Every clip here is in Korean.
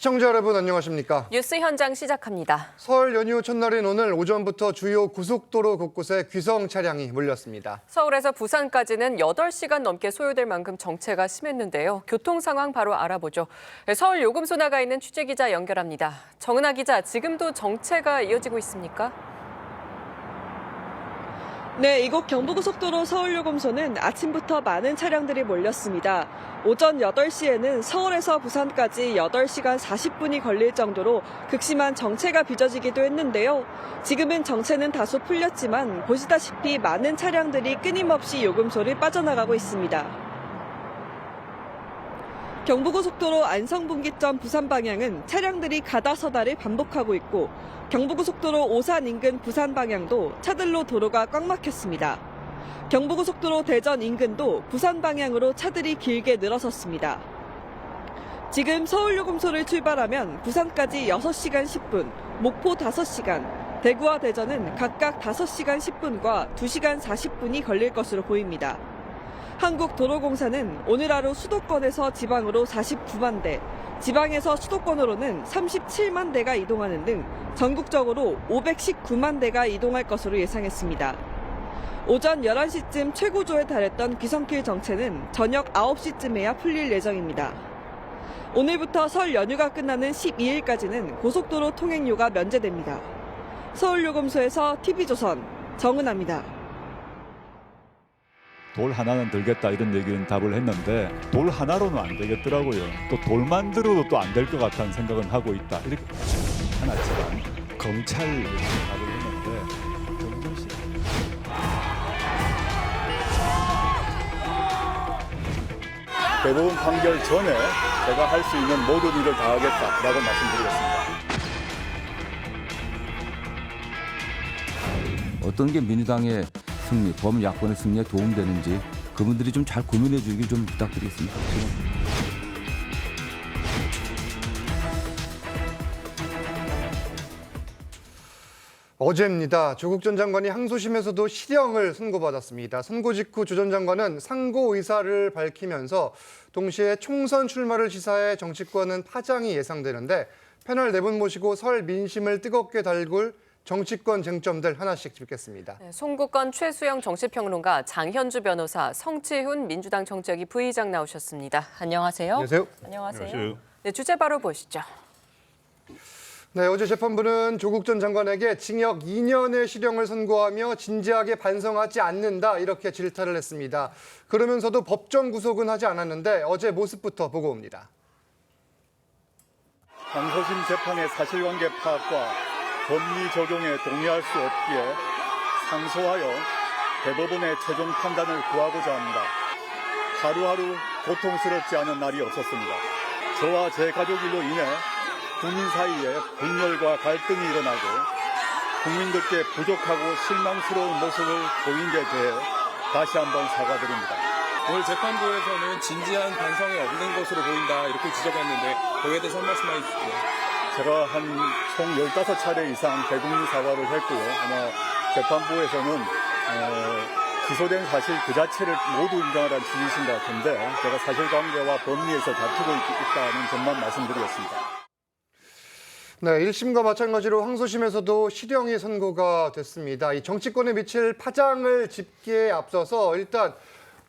시청자 여러분 안녕하십니까? 뉴스 현장 시작합니다. 설 연휴 첫날인 오늘 오전부터 주요 고속도로 곳곳에 귀성 차량이 몰렸습니다. 서울에서 부산까지는 8시간 넘게 소요될 만큼 정체가 심했는데요. 교통 상황 바로 알아보죠. 서울 요금소 나가 있는 취재기자 연결합니다. 정은아 기자, 지금도 정체가 이어지고 있습니까? 네, 이곳 경부고속도로 서울요금소는 아침부터 많은 차량들이 몰렸습니다. 오전 8시에는 서울에서 부산까지 8시간 40분이 걸릴 정도로 극심한 정체가 빚어지기도 했는데요. 지금은 정체는 다소 풀렸지만 보시다시피 많은 차량들이 끊임없이 요금소를 빠져나가고 있습니다. 경부고속도로 안성분기점 부산 방향은 차량들이 가다 서다를 반복하고 있고 경부고속도로 오산 인근 부산 방향도 차들로 도로가 꽉 막혔습니다. 경부고속도로 대전 인근도 부산 방향으로 차들이 길게 늘어섰습니다. 지금 서울요금소를 출발하면 부산까지 6시간 10분, 목포 5시간, 대구와 대전은 각각 5시간 10분과 2시간 40분이 걸릴 것으로 보입니다. 한국도로공사는 오늘 하루 수도권에서 지방으로 49만 대, 지방에서 수도권으로는 37만 대가 이동하는 등 전국적으로 519만 대가 이동할 것으로 예상했습니다. 오전 11시쯤 최고조에 달했던 귀성길 정체는 저녁 9시쯤에야 풀릴 예정입니다. 오늘부터 설 연휴가 끝나는 12일까지는 고속도로 통행료가 면제됩니다. 서울요금소에서 TV조선 정은아입니다. 돌 하나는 들겠다 이런 얘기는 답을 했는데 돌 하나로는 안 되겠더라고요. 또 돌만 들어도 또 안 될 것 같다는 생각은 하고 있다. 이렇게 하나지만 검찰 답을 했는데 정준씨 대법원 판결 전에 제가 할 수 있는 모든 일을 다하겠다라고 말씀드리겠습니다. 어떤 게 민주당의 승리, 범야권의 승리에 도움되는지 그분들이 좀 잘 고민해 주길 좀 부탁드리겠습니다. 어제입니다. 조국 전 장관이 항소심에서도 실형을 선고받았습니다. 선고 직후 조 전 장관은 상고 의사를 밝히면서 동시에 총선 출마를 시사해 정치권은 파장이 예상되는데 패널 4분 모시고 설 민심을 뜨겁게 달굴 정치권 쟁점들 하나씩 짚겠습니다. 네, 송구권 최수영 정치평론가, 장현주 변호사, 성치훈 민주당 정책위 부의장 나오셨습니다. 안녕하세요. 안녕하세요. 안녕하세요. 네, 주제 바로 보시죠. 네, 어제 재판부는 조국 전 장관에게 징역 2년의 실형을 선고하며 진지하게 반성하지 않는다 이렇게 질타를 했습니다. 그러면서도 법정 구속은 하지 않았는데 어제 모습부터 보고 옵니다. 항소심 재판의 사실관계 파악과 법리 적용에 동의할 수 없기에 상소하여 대법원의 최종 판단을 구하고자 합니다. 하루하루 고통스럽지 않은 날이 없었습니다. 저와 제 가족 일로 인해 국민 사이에 분열과 갈등이 일어나고 국민들께 부족하고 실망스러운 모습을 보인 데 대해 다시 한번 사과드립니다. 오늘 재판부에서는 진지한 반성이 없는 것으로 보인다 이렇게 지적했는데 거기에 대해서 한 말씀 해주시죠. 제가 총 15차례 이상 대국민 사과를 했고요. 아마 재판부에서는 기소된 사실 그 자체를 모두 인정하라는 취지이신 것 같은데 제가 사실관계와 법리에서 다투고 있다는 점만 말씀드리겠습니다. 네, 1심과 마찬가지로 항소심에서도 실형이 선고가 됐습니다. 이 정치권에 미칠 파장을 짚기에 앞서서 일단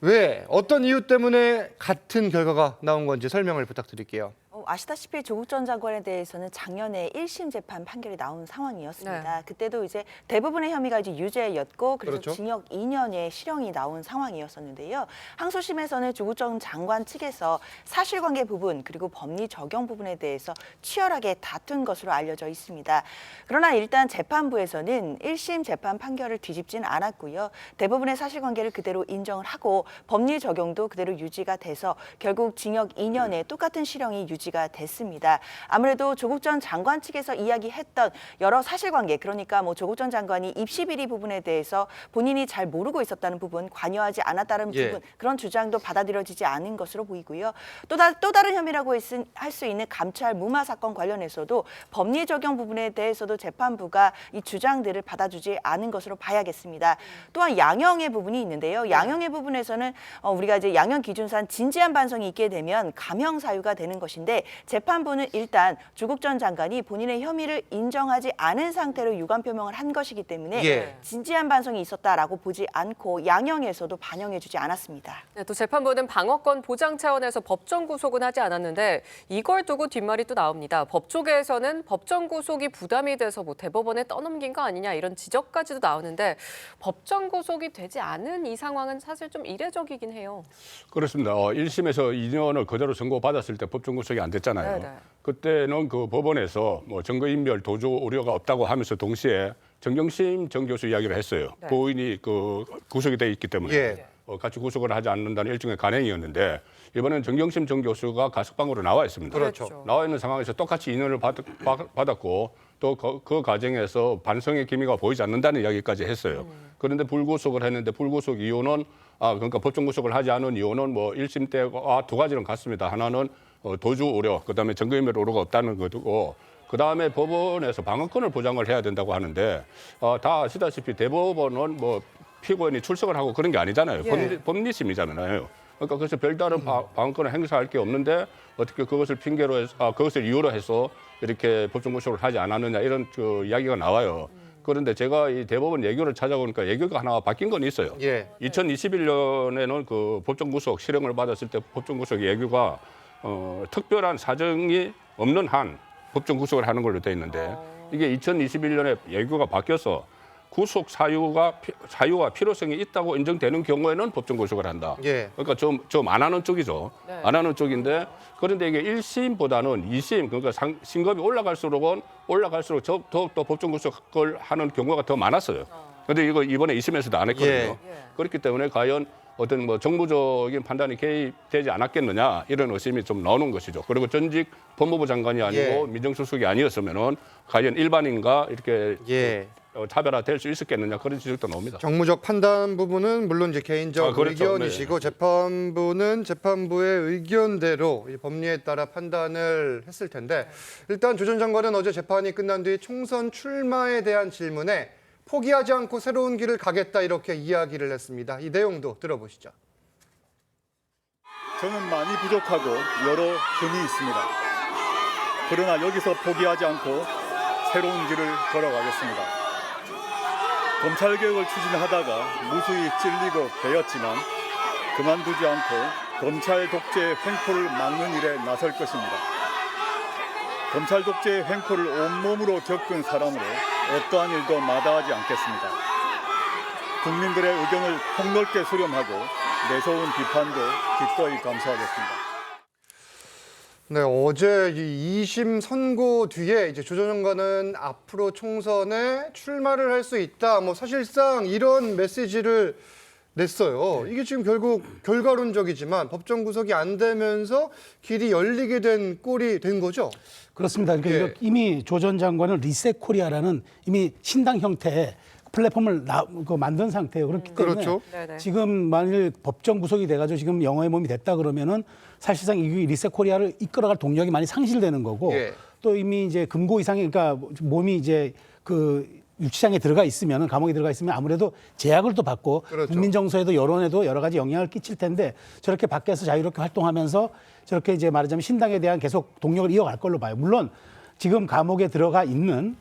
왜, 어떤 이유 때문에 같은 결과가 나온 건지 설명을 부탁드릴게요. 아시다시피 조국 전 장관에 대해서는 작년에 1심 재판 판결이 나온 상황이었습니다. 네. 그때도 이제 대부분의 혐의가 이제 유죄였고 그래서 그렇죠. 징역 2년의 실형이 나온 상황이었었는데요. 항소심에서는 조국 전 장관 측에서 사실관계 부분 그리고 법리 적용 부분에 대해서 치열하게 다툰 것으로 알려져 있습니다. 그러나 일단 재판부에서는 1심 재판 판결을 뒤집진 않았고요. 대부분의 사실관계를 그대로 인정을 하고 법리 적용도 그대로 유지가 돼서 결국 징역 2년의 똑같은 실형이 유지가 됐습니다. 아무래도 조국 전 장관 측에서 이야기했던 여러 사실관계, 그러니까 뭐 조국 전 장관이 입시 비리 부분에 대해서 본인이 잘 모르고 있었다는 부분, 관여하지 않았다는 부분, 그런 주장도 받아들여지지 않은 것으로 보이고요. 또 다른 혐의라고 할 수 있는 감찰 무마 사건 관련해서도 법리 적용 부분에 대해서도 재판부가 이 주장들을 받아주지 않은 것으로 봐야겠습니다. 또한 양형의 부분이 있는데요. 양형의 부분에서는 우리가 이제 양형 기준상 진지한 반성이 있게 되면 감형 사유가 되는 것인데 재판부는 일단 조국 전 장관이 본인의 혐의를 인정하지 않은 상태로 유감 표명을 한 것이기 때문에 예. 진지한 반성이 있었다라고 보지 않고 양형에서도 반영해주지 않았습니다. 네, 또 재판부는 방어권 보장 차원에서 법정 구속은 하지 않았는데 이걸 두고 뒷말이 또 나옵니다. 법조계에서는 법정 구속이 부담이 돼서 뭐 대법원에 떠넘긴 거 아니냐 이런 지적까지도 나오는데 법정 구속이 되지 않은 이 상황은 사실 좀 이례적이긴 해요. 그렇습니다. 1심에서 2년을 그대로 선고받았을 때 법정 구속이 안 됐잖아요. 네네. 그때는 그 법원에서 뭐 증거인멸 도주 우려가 없다고 하면서 동시에 정경심 정 교수 이야기를 했어요. 네. 고인이 그 구속이 돼 있기 때문에 예. 같이 구속을 하지 않는다는 일종의 간행이었는데 이번에는 정경심 정 교수가 가석방으로 나와 있습니다. 그렇죠. 나와 있는 상황에서 똑같이 2년을 받았고 또 그 과정에서 반성의 기미가 보이지 않는다는 이야기까지 했어요. 그런데 불구속을 했는데 불구속 이유는 그러니까 법정 구속을 하지 않은 이유는 뭐 1심 때와 두 가지는 같습니다. 하나는 도주 우려, 그다음에 증거인멸 우려가 없다는 거고 그다음에 법원에서 방어권을 보장을 해야 된다고 하는데 다 아시다시피 대법원은 뭐 피고인이 출석을 하고 그런 게 아니잖아요. 예. 법리심이잖아요. 그러니까 그래서 별다른 방어권을 행사할 게 없는데 어떻게 그것을 핑계로 해서 그것을 이유로 해서 이렇게 법정 구속을 하지 않았느냐 이런 그 이야기가 나와요. 그런데 제가 이 대법원 예규를 찾아보니까 예규가 하나 바뀐 건 있어요. 예. 2021년에는 그 법정 구속 실형을 받았을 때 법정 구속 예규가 특별한 사정이 없는 한 법정 구속을 하는 걸로 돼 있는데 이게 2021년에 예규가 바뀌어서 구속 사유가 필요성이 있다고 인정되는 경우에는 법정 구속을 한다. 예. 그러니까 좀 안 하는 쪽이죠. 네. 안 하는 쪽인데 그런데 이게 1심보다는 2심 그러니까 신급이 올라갈수록 더욱더 법정 구속을 하는 경우가 더 많았어요. 그런데 이거 이번에 2심에서도 안 했거든요. 예. 그렇기 때문에 과연 어떤 뭐 정부적인 판단이 개입되지 않았겠느냐 이런 의심이 좀 나오는 것이죠. 그리고 전직 법무부 장관이 아니고 예. 민정수석이 아니었으면은 과연 일반인과 이렇게 예. 차별화될 수 있었겠느냐 그런 지적도 나옵니다. 정무적 판단 부분은 물론 이제 개인적 그렇죠. 의견이시고 재판부는 재판부의 의견대로 이 법리에 따라 판단을 했을 텐데 일단 조 전 장관은 어제 재판이 끝난 뒤 총선 출마에 대한 질문에 포기하지 않고 새로운 길을 가겠다 이렇게 이야기를 했습니다. 이 내용도 들어보시죠. 저는 많이 부족하고 여러 흠이 있습니다. 그러나 여기서 포기하지 않고 새로운 길을 걸어가겠습니다. 검찰개혁을 추진하다가 무수히 찔리고 베었지만 그만두지 않고 검찰 독재의 횡포를 막는 일에 나설 것입니다. 검찰 독재의 횡포를 온몸으로 겪은 사람으로 어떠한 일도 마다하지 않겠습니다. 국민들의 의견을 폭넓게 수렴하고 매서운 비판도 기꺼이 감수하겠습니다. 네, 어제 이 2심 선고 뒤에 이제 조 전 장관은 앞으로 총선에 출마를 할 수 있다. 뭐 사실상 이런 메시지를 냈어요. 이게 지금 결국 결과론적이지만 법정 구속이 안 되면서 길이 열리게 된 꼴이 된 거죠. 그렇습니다. 그러니까 예. 이미 조 전 장관은 리셋 코리아라는 이미 신당 형태의 플랫폼을 만든 상태예요. 그렇기 때문에 그렇죠. 네네. 지금 만일 법정 구속이 돼가지고 지금 영어의 몸이 됐다 그러면은 사실상 이 리셋 코리아를 이끌어갈 동력이 많이 상실되는 거고 예. 또 이미 이제 금고 이상의 그러니까 몸이 이제 그 유치장에 들어가 있으면은 감옥에 들어가 있으면 아무래도 제약을 또 받고 그렇죠. 국민 정서에도 여론에도 여러 가지 영향을 끼칠 텐데 저렇게 밖에서 자유롭게 활동하면서 저렇게 이제 말하자면 신당에 대한 계속 동력을 이어갈 걸로 봐요. 물론 지금 감옥에 들어가 있는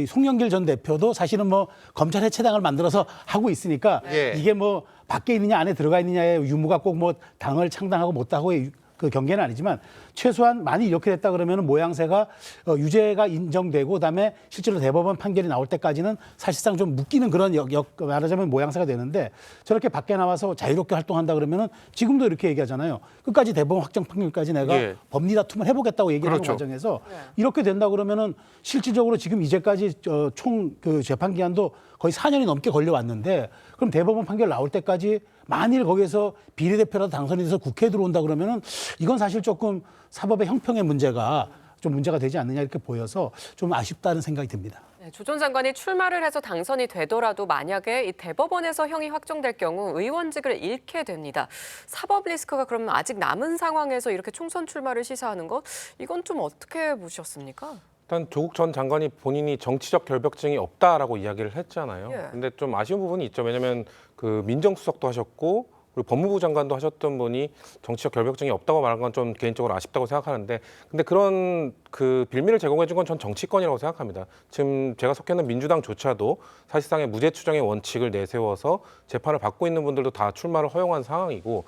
송영길 전 대표도 사실은 뭐 검찰 해체당을 만들어서 하고 있으니까 예. 이게 뭐 밖에 있느냐 안에 들어가 있느냐의 유무가 꼭 뭐 당을 창당하고 못하고의 그 경계는 아니지만 최소한 많이 이렇게 됐다 그러면 모양새가 유죄가 인정되고 그다음에 실제로 대법원 판결이 나올 때까지는 사실상 좀 묶이는 그런 말하자면 모양새가 되는데 저렇게 밖에 나와서 자유롭게 활동한다 그러면은 지금도 이렇게 얘기하잖아요. 끝까지 대법원 확정 판결까지 내가 예. 법리 다툼을 해보겠다고 얘기하는 그렇죠. 과정에서 이렇게 된다 그러면은 실질적으로 지금 이제까지 총 그 재판 기한도 거의 4년이 넘게 걸려왔는데 그럼 대법원 판결 나올 때까지 만일 거기에서 비례대표라도 당선이 돼서 국회에 들어온다 그러면은 이건 사실 조금 사법의 형평의 문제가 좀 문제가 되지 않느냐 이렇게 보여서 좀 아쉽다는 생각이 듭니다. 네, 조 전 장관이 출마를 해서 당선이 되더라도 만약에 이 대법원에서 형이 확정될 경우 의원직을 잃게 됩니다. 사법 리스크가 그러면 아직 남은 상황에서 이렇게 총선 출마를 시사하는 것 이건 좀 어떻게 보셨습니까? 일단 조국 전 장관이 본인이 정치적 결벽증이 없다라고 이야기를 했잖아요. 예. 근데 좀 아쉬운 부분이 있죠. 왜냐하면 그 민정수석도 하셨고 그리고 법무부 장관도 하셨던 분이 정치적 결벽증이 없다고 말한 건 좀 개인적으로 아쉽다고 생각하는데, 근데 그런 그 빌미를 제공해 준 건 전 정치권이라고 생각합니다. 지금 제가 속해 있는 민주당조차도 사실상의 무죄 추정의 원칙을 내세워서 재판을 받고 있는 분들도 다 출마를 허용한 상황이고,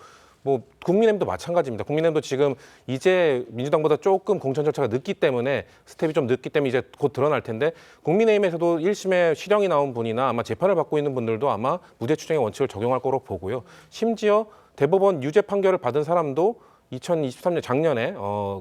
뭐 국민의힘도 마찬가지입니다. 국민의힘도 지금 이제 민주당보다 조금 공천 절차가 늦기 때문에, 스텝이 좀 늦기 때문에 이제 곧 드러날 텐데, 국민의힘에서도 1심에 실형이 나온 분이나 아마 재판을 받고 있는 분들도 아마 무죄 추정의 원칙을 적용할 거로 보고요. 심지어 대법원 유죄 판결을 받은 사람도 2023년 작년에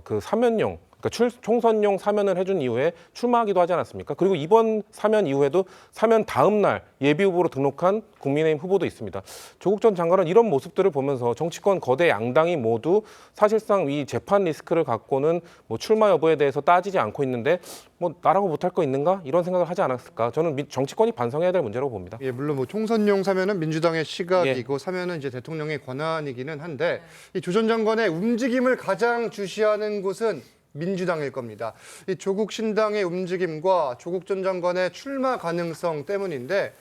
그 사면용, 그러니까 총선용 사면을 해준 이후에 출마하기도 하지 않았습니까? 그리고 이번 사면 이후에도 사면 다음 날 예비 후보로 등록한 국민의힘 후보도 있습니다. 조국 전 장관은 이런 모습들을 보면서 정치권 거대 양당이 모두 사실상 이 재판 리스크를 갖고는 뭐 출마 여부에 대해서 따지지 않고 있는데, 뭐 나라고 못할 거 있는가 이런 생각을 하지 않았을까? 저는 정치권이 반성해야 될 문제라고 봅니다. 예, 물론 뭐 총선용 사면은 민주당의 시각이고 사면은 이제 대통령의 권한이기는 한데, 이 조 전 장관의 움직임을 가장 주시하는 곳은 민주당일 겁니다. 이 조국 신당의 움직임과 조국 전 장관의 출마 가능성 때문인데,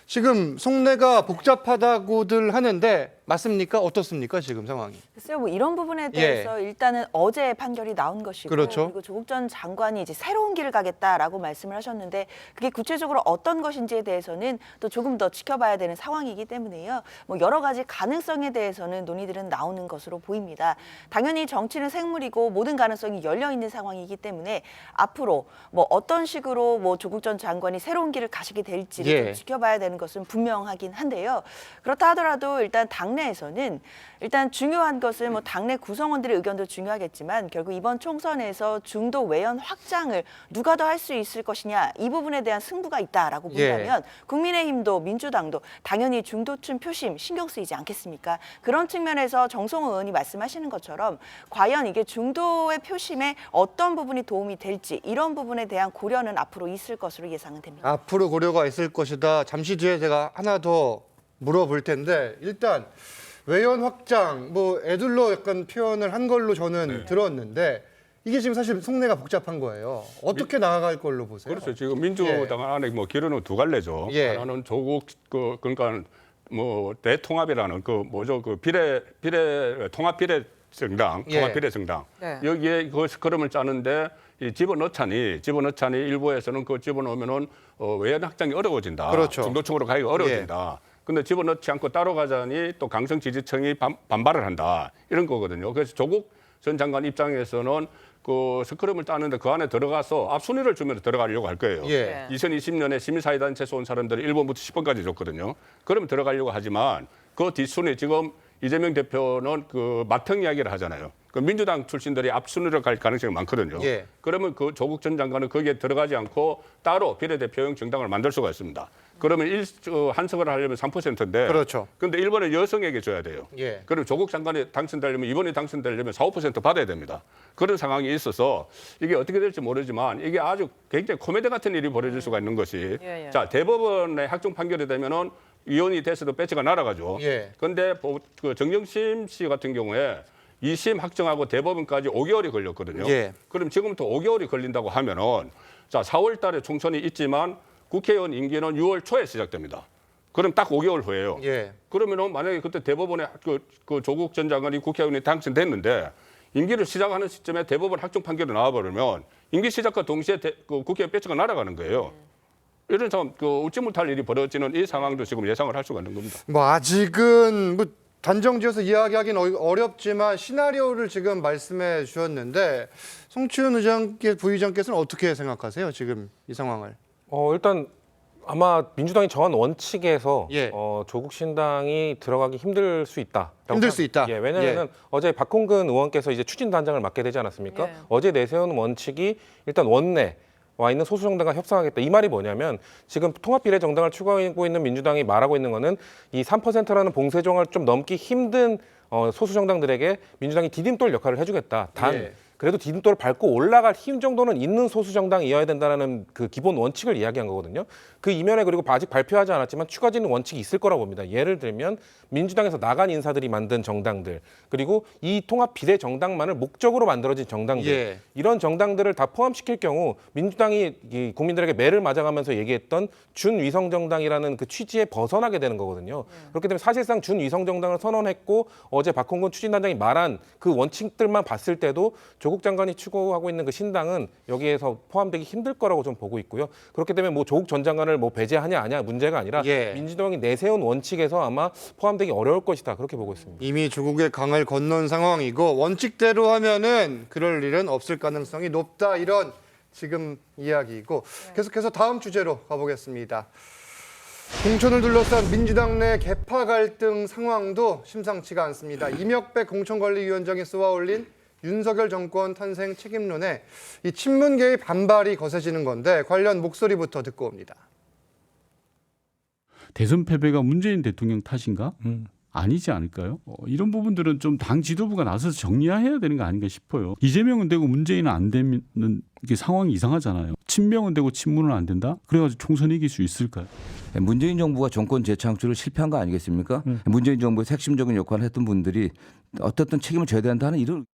지금 속내가 복잡하다고들 하는데 맞습니까? 어떻습니까? 지금 상황이. 글쎄요, 뭐 이런 부분에 대해서 일단은 어제 판결이 나온 것이고, 그렇죠. 그리고 조국 전 장관이 이제 새로운 길을 가겠다라고 말씀을 하셨는데, 그게 구체적으로 어떤 것인지에 대해서는 또 조금 더 지켜봐야 되는 상황이기 때문에요. 뭐 여러 가지 가능성에 대해서는 논의들은 나오는 것으로 보입니다. 당연히 정치는 생물이고 모든 가능성이 열려 있는 상황이기 때문에 앞으로 뭐 어떤 식으로 뭐 조국 전 장관이 새로운 길을 가시게 될지를 좀 지켜봐야 되는 것은 분명하긴 한데요. 그렇다 하더라도 일단 당내에서는 일단 중요한 것은 뭐 당내 구성원들의 의견도 중요하겠지만, 결국 이번 총선에서 중도 외연 확장을 누가 더 할 수 있을 것이냐, 이 부분에 대한 승부가 있다라고 본다면 국민의힘도 민주당도 당연히 중도층 표심 신경 쓰이지 않겠습니까? 그런 측면에서 정성호 의원이 말씀하시는 것처럼 과연 이게 중도의 표심에 어떤 부분이 도움이 될지, 이런 부분에 대한 고려는 앞으로 있을 것으로 예상은 됩니다. 앞으로 고려가 있을 것이다. 잠시 뒤에 제가 하나 더 물어볼 텐데, 일단 외연 확장, 뭐 애둘러 약간 표현을 한 걸로 저는 들었는데, 이게 지금 사실 속내가 복잡한 거예요. 어떻게 나아갈 걸로 보세요? 그렇죠. 지금 민주당 안에 뭐 길은 두 갈래죠. 하나는 조국 그러니까 뭐 대통합이라는 그 뭐죠, 그 통합 비례 정당, 통합 비례 정당. 여기에 그 스크럼을 짜는데 이 집어넣자니 일부에서는 그 집어넣으면은 외연 확장이 어려워진다. 그렇죠. 중도층으로 가기가 어려워진다. 근데 집어넣지 않고 따로 가자니 또 강성 지지층이 반발을 한다. 이런 거거든요. 그래서 조국 전 장관 입장에서는 그 스크럼을 따는데 그 안에 들어가서 앞순위를 주면서 들어가려고 할 거예요. 2020년에 시민사회단체 쏜 사람들이 1번부터 10번까지 줬거든요. 그러면 들어가려고 하지만 그 뒷순위, 지금 이재명 대표는 그 맏형 이야기를 하잖아요. 그 민주당 출신들이 앞순위로 갈 가능성이 많거든요. 그러면 그 조국 전 장관은 거기에 들어가지 않고 따로 비례대표형 정당을 만들 수가 있습니다. 그러면 한석을 하려면 3%인데, 그렇죠. 근데 1번을 여성에게 줘야 돼요. 그럼 조국 장관이 당선되려면, 이번에 당선되려면 4~5% 받아야 됩니다. 그런 상황이 있어서 이게 어떻게 될지 모르지만 이게 아주 굉장히 코미디 같은 일이 벌어질 수가 있는 것이, 자, 대법원의 확정 판결이 되면은 위원이 돼서도 배치가 날아가죠. 그런데 그 정경심 씨 같은 경우에 2심 확정하고 대법원까지 5개월이 걸렸거든요. 그럼 지금부터 5개월이 걸린다고 하면은, 자, 4월 달에 총선이 있지만 국회의원 임기는 6월 초에 시작됩니다. 그럼 딱 5개월 후에요. 그러면은 만약에 그때 대법원에 그 조국 전 장관이 국회의원이 당선됐는데 임기를 시작하는 시점에 대법원 확정 판결이 나와버리면 임기 시작과 동시에 그 국회의원 배치가 날아가는 거예요. 이런 참 웃지 못할 일이 벌어지는 이 상황도 지금 예상을 할 수가 있는 겁니다. 뭐 아직은 뭐 단정지어서 이야기하기는 어렵지만 시나리오를 지금 말씀해 주셨는데, 송치훈 부의장께서는 어떻게 생각하세요? 지금 이 상황을? 일단 아마 민주당이 정한 원칙에서 조국 신당이 들어가기 힘들 수 있다. 힘들 수 있다. 왜냐하면 어제 박홍근 의원께서 이제 추진단장을 맡게 되지 않았습니까? 어제 내세운 원칙이 일단 원내 와 있는 소수 정당과 협상하겠다. 이 말이 뭐냐면, 지금 통합 비례 정당을 추구하고 있는 민주당이 말하고 있는 거는 이 3%라는 봉쇄종을 좀 넘기 힘든 소수 정당들에게 민주당이 디딤돌 역할을 해주겠다. 단 그래도 디딤돌을 밟고 올라갈 힘 정도는 있는 소수 정당이어야 된다는 그 기본 원칙을 이야기한 거거든요. 그 이면에 그리고 아직 발표하지 않았지만 추가적인 원칙이 있을 거라고 봅니다. 예를 들면 민주당에서 나간 인사들이 만든 정당들, 그리고 이 통합 비례 정당만을 목적으로 만들어진 정당들, 이런 정당들을 다 포함시킬 경우 민주당이 이 국민들에게 매를 맞아가면서 얘기했던 준위성 정당이라는 그 취지에 벗어나게 되는 거거든요. 그렇기 때문에 사실상 준위성 정당을 선언했고 어제 박홍근 추진단장이 말한 그 원칙들만 봤을 때도 조국 장관이 추구하고 있는 그 신당은 여기에서 포함되기 힘들 거라고 좀 보고 있고요. 그렇기 때문에 뭐 조국 전 장관을 뭐 배제하냐 아니야 문제가 아니라 민주당이 내세운 원칙에서 아마 포함되기 어려울 것이다 그렇게 보고 있습니다. 이미 조국의 강을 건넌 상황이고 원칙대로 하면은 그럴 일은 없을 가능성이 높다 이런 지금 이야기이고 계속해서 다음 주제로 가보겠습니다. 공천을 둘러싼 민주당 내 계파 갈등 상황도 심상치가 않습니다. 이명백 공천관리위원장이 쏘아올린 윤석열 정권 탄생 책임론에 이 친문계의 반발이 거세지는 건데 관련 목소리부터 듣고 옵니다. 대선 패배가 문재인 대통령 탓인가? 아니지 않을까요? 이런 부분들은 좀 당 지도부가 나서서 정리해야 되는 거 아닌가 싶어요. 이재명은 되고 문재인은 안 되면 이게 상황이 이상하잖아요. 친명은 되고 친문은 안 된다? 그래가지고 총선 이길 수 있을까요? 문재인 정부가 정권 재창출을 실패한 거 아니겠습니까? 문재인 정부에서 핵심적인 역할을 했던 분들이 어떻든 책임을 져야 된다는 이런.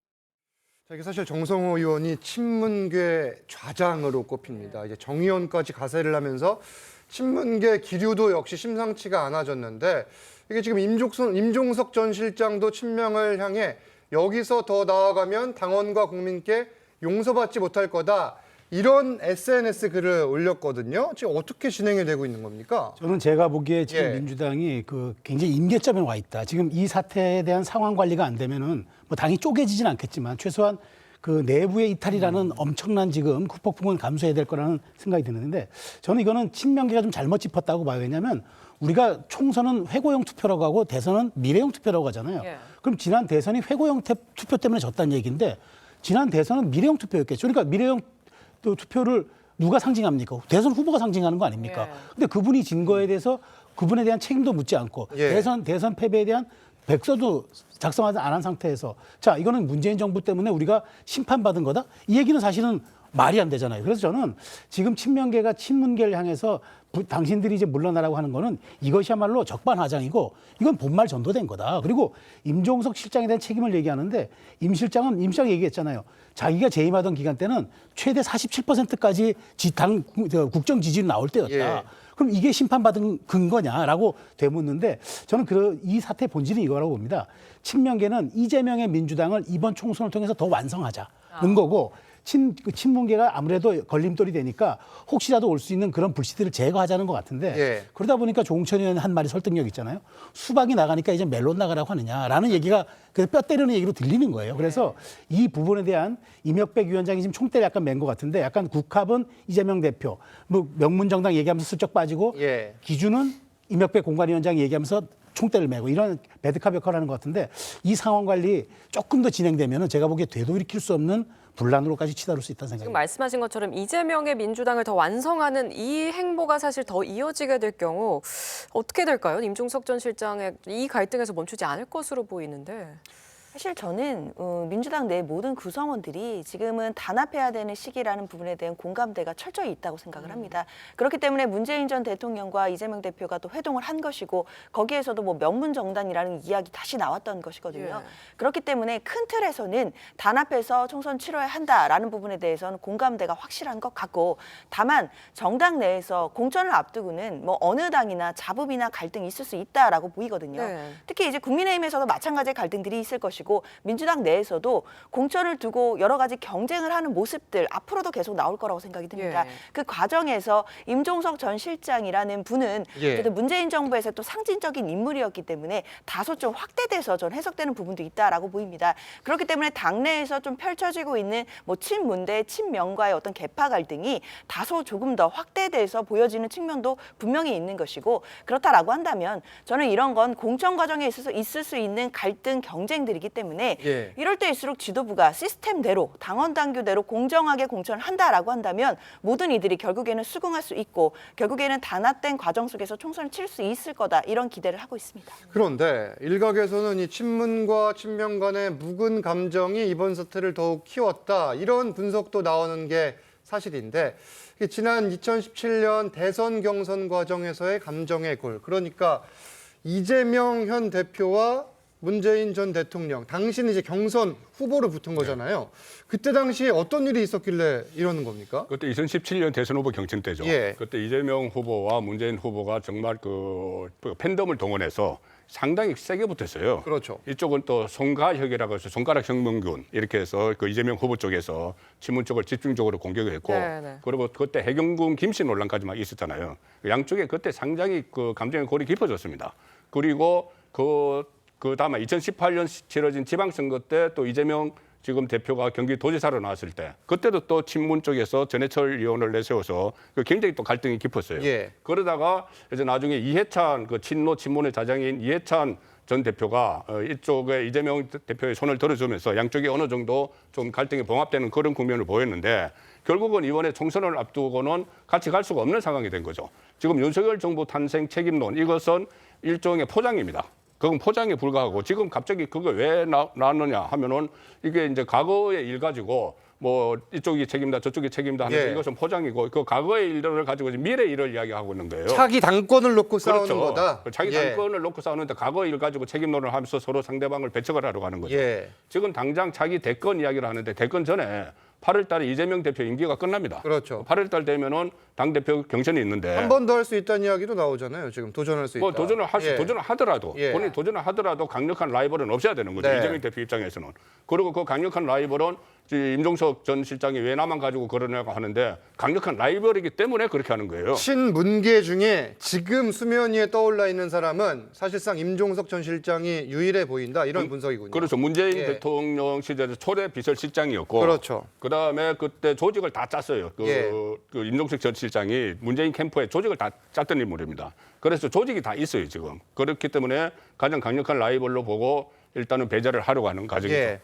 이게 사실 정성호 의원이 친문계 좌장으로 꼽힙니다. 이제 정 의원까지 가세를 하면서 친문계 기류도 역시 심상치가 않아졌는데 이게 지금 임종석 전 실장도 친명을 향해 여기서 더 나아가면 당원과 국민께 용서받지 못할 거다. 이런 SNS 글을 올렸거든요. 지금 어떻게 진행이 되고 있는 겁니까? 저는 제가 보기에 지금 민주당이 그 굉장히 임계점에 와 있다. 지금 이 사태에 대한 상황 관리가 안 되면은 뭐 당이 쪼개지진 않겠지만 최소한 그 내부의 이탈이라는 엄청난 지금 후폭풍은 감수해야 될 거라는 생각이 드는데 저는 이거는 친명계가 좀 잘못 짚었다고 봐요. 왜냐하면 우리가 총선은 회고형 투표라고 하고 대선은 미래형 투표라고 하잖아요. 그럼 지난 대선이 회고형 투표 때문에 졌다는 얘기인데 지난 대선은 미래형 투표였겠죠. 그러니까 미래형 투표를 누가 상징합니까? 대선 후보가 상징하는 거 아닙니까? 근데 그분이 진 거에 대해서 그분에 대한 책임도 묻지 않고 대선 패배에 대한 백서도 작성하지 않은 상태에서 자 이거는 문재인 정부 때문에 우리가 심판받은 거다? 이 얘기는 사실은 말이 안 되잖아요. 그래서 저는 지금 친명계가 친문계를 향해서 당신들이 이제 물러나라고 하는 거는 이것이야말로 적반하장이고 이건 본말 전도된 거다. 그리고 임종석 실장에 대한 책임을 얘기하는데 임 실장은 얘기했잖아요. 자기가 재임하던 기간 때는 최대 47%까지 국정 지지율 나올 때였다. 그럼 이게 심판받은 근거냐라고 되묻는데 저는 이 사태의 본질은 이거라고 봅니다. 친명계는 이재명의 민주당을 이번 총선을 통해서 더 완성하자는 거고 친문계가 아무래도 걸림돌이 되니까 혹시라도 올 수 있는 그런 불씨들을 제거하자는 것 같은데 그러다 보니까 조홍천 의원 한 말이 설득력 있잖아요. 수박이 나가니까 이제 멜론 나가라고 하느냐라는 얘기가 뼈 때리는 얘기로 들리는 거예요. 그래서 이 부분에 대한 이명백 위원장이 지금 총대를 약간 맨 것 같은데 약간 국합은 이재명 대표, 뭐 명문정당 얘기하면서 슬쩍 빠지고 기준은 이명백 공관위원장 얘기하면서 총대를 메고 이런 배드캅 역할을 하는 것 같은데 이 상황 관리 조금 더 진행되면은 제가 보기에 되도 일으킬 수 없는 분란으로까지 치달을 수 있다는 생각입니다. 지금 말씀하신 것처럼 이재명의 민주당을 더 완성하는 이 행보가 사실 더 이어지게 될 경우 어떻게 될까요? 임종석 전 실장의 이 갈등에서 멈추지 않을 것으로 보이는데. 사실 저는 민주당 내 모든 구성원들이 지금은 단합해야 되는 시기라는 부분에 대한 공감대가 철저히 있다고 생각을 합니다. 그렇기 때문에 문재인 전 대통령과 이재명 대표가 또 회동을 한 것이고 거기에서도 뭐 명문정당이라는 이야기 다시 나왔던 것이거든요. 그렇기 때문에 큰 틀에서는 단합해서 총선 치러야 한다라는 부분에 대해서는 공감대가 확실한 것 같고 다만 정당 내에서 공천을 앞두고는 뭐 어느 당이나 자부비나 갈등이 있을 수 있다라고 보이거든요. 특히 이제 국민의힘에서도 마찬가지의 갈등들이 있을 것이고 민주당 내에서도 공천을 두고 여러 가지 경쟁을 하는 모습들 앞으로도 계속 나올 거라고 생각이 듭니다. 그 과정에서 임종석 전 실장이라는 분은 그래도 문재인 정부에서 또 상징적인 인물이었기 때문에 다소 좀 확대돼서 전 해석되는 부분도 있다라고 보입니다. 그렇기 때문에 당내에서 좀 펼쳐지고 있는 뭐 친문 대 친명과의 어떤 계파 갈등이 다소 조금 더 확대돼서 보여지는 측면도 분명히 있는 것이고 그렇다라고 한다면 저는 이런 건 공천 과정에 있어서 있을 수 있는 갈등 경쟁들이기 때문에 예. 이럴 때일수록 지도부가 시스템대로 당원 당규대로 공정하게 공천을 한다라고 한다면 모든 이들이 결국에는 수긍할 수 있고 결국에는 단합된 과정 속에서 총선을 칠 수 있을 거다 이런 기대를 하고 있습니다. 그런데 일각에서는 이 친문과 친명 간의 묵은 감정이 이번 사태를 더욱 키웠다 이런 분석도 나오는 게 사실인데 지난 2017년 대선 경선 과정에서의 감정의 골 그러니까 이재명 현 대표와 문재인 전 대통령 당시는 이제 경선 후보로 붙은 거잖아요. 그때 당시에 어떤 일이 있었길래 이러는 겁니까? 그때 2017년 대선 후보 경선 때죠. 예. 그때 이재명 후보와 문재인 후보가 정말 그 팬덤을 동원해서 상당히 세게 붙었어요. 그렇죠. 이쪽은 또 송가혁이라고 해서 손가락 혁명군 이렇게 해서 그 이재명 후보 쪽에서 친문 쪽을 집중적으로 공격을 했고 네네. 그리고 그때 해경군 김씨 논란까지만 있었잖아요. 양쪽에 그때 상당히 그 감정의 골이 깊어졌습니다. 그리고 그 다음에 2018년 치러진 지방선거 때 또 이재명 지금 대표가 경기도지사로 나왔을 때 그때도 또 친문 쪽에서 전해철 의원을 내세워서 굉장히 또 갈등이 깊었어요. 예. 그러다가 이제 나중에 이해찬 그 친문의 자장인 이해찬 전 대표가 이쪽에 이재명 대표의 손을 들어주면서 양쪽이 어느 정도 좀 갈등이 봉합되는 그런 국면을 보였는데 결국은 이번에 총선을 앞두고는 같이 갈 수가 없는 상황이 된 거죠. 지금 윤석열 정부 탄생 책임론 이것은 일종의 포장입니다. 그건 포장에 불과하고 지금 갑자기 그거 왜 나왔느냐 하면은 이게 이제 과거의 일 가지고 뭐 이쪽이 책임다 저쪽이 책임다 하는데 예. 이것은 포장이고 그 과거의 일들을 가지고 미래 일을 이야기하고 있는 거예요. 차기 당권을 놓고 싸우는 그렇죠. 거다. 자기 예. 당권을 놓고 싸우는데 과거 일 가지고 책임론을 하면서 서로 상대방을 배척을 하려고 하는 거죠. 예. 지금 당장 자기 대권 이야기를 하는데 대권 전에 8월 달에 이재명 대표 임기가 끝납니다. 그렇죠. 8월 달 되면은 당 대표 경선이 있는데 한 번 더 할 수 있다는 이야기도 나오잖아요. 지금 도전할 수 있다. 뭐 도전을 예. 도전을 하더라도 예. 본인이 도전을 하더라도 강력한 라이벌은 없어야 되는 거죠. 네. 이재명 대표 입장에서는. 그리고 그 강력한 라이벌은 임종석 전 실장이 왜 나만 가지고 그러냐고 하는데 강력한 라이벌이기 때문에 그렇게 하는 거예요. 친문계 중에 지금 수면 위에 떠올라 있는 사람은 사실상 임종석 전 실장이 유일해 보인다 이런 분석이군요. 그렇죠. 문재인 예. 대통령 시절에 초대 비서실장이었고 그렇죠. 그다음에 그때 조직을 다 짰어요. 예. 그 임종석 전 실장이 문재인 캠프에 조직을 다 짰던 인물입니다. 그래서 조직이 다 있어요, 지금. 그렇기 때문에 가장 강력한 라이벌로 보고 일단은 배제를 하려고 하는 과정이죠. 예.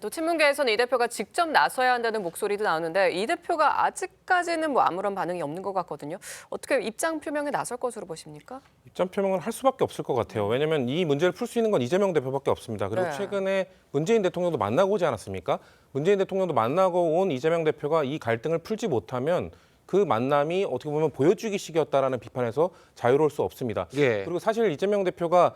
또 친문계에서는 이 대표가 직접 나서야 한다는 목소리도 나오는데 이 대표가 아직까지는 뭐 아무런 반응이 없는 것 같거든요. 어떻게 입장 표명에 나설 것으로 보십니까? 입장 표명을 할 수밖에 없을 것 같아요. 왜냐하면 이 문제를 풀 수 있는 건 이재명 대표밖에 없습니다. 그리고 네. 최근에 문재인 대통령도 만나고 오지 않았습니까? 문재인 대통령도 만나고 온 이재명 대표가 이 갈등을 풀지 못하면 그 만남이 어떻게 보면 보여주기식이었다라는 비판에서 자유로울 수 없습니다. 예. 그리고 사실 이재명 대표가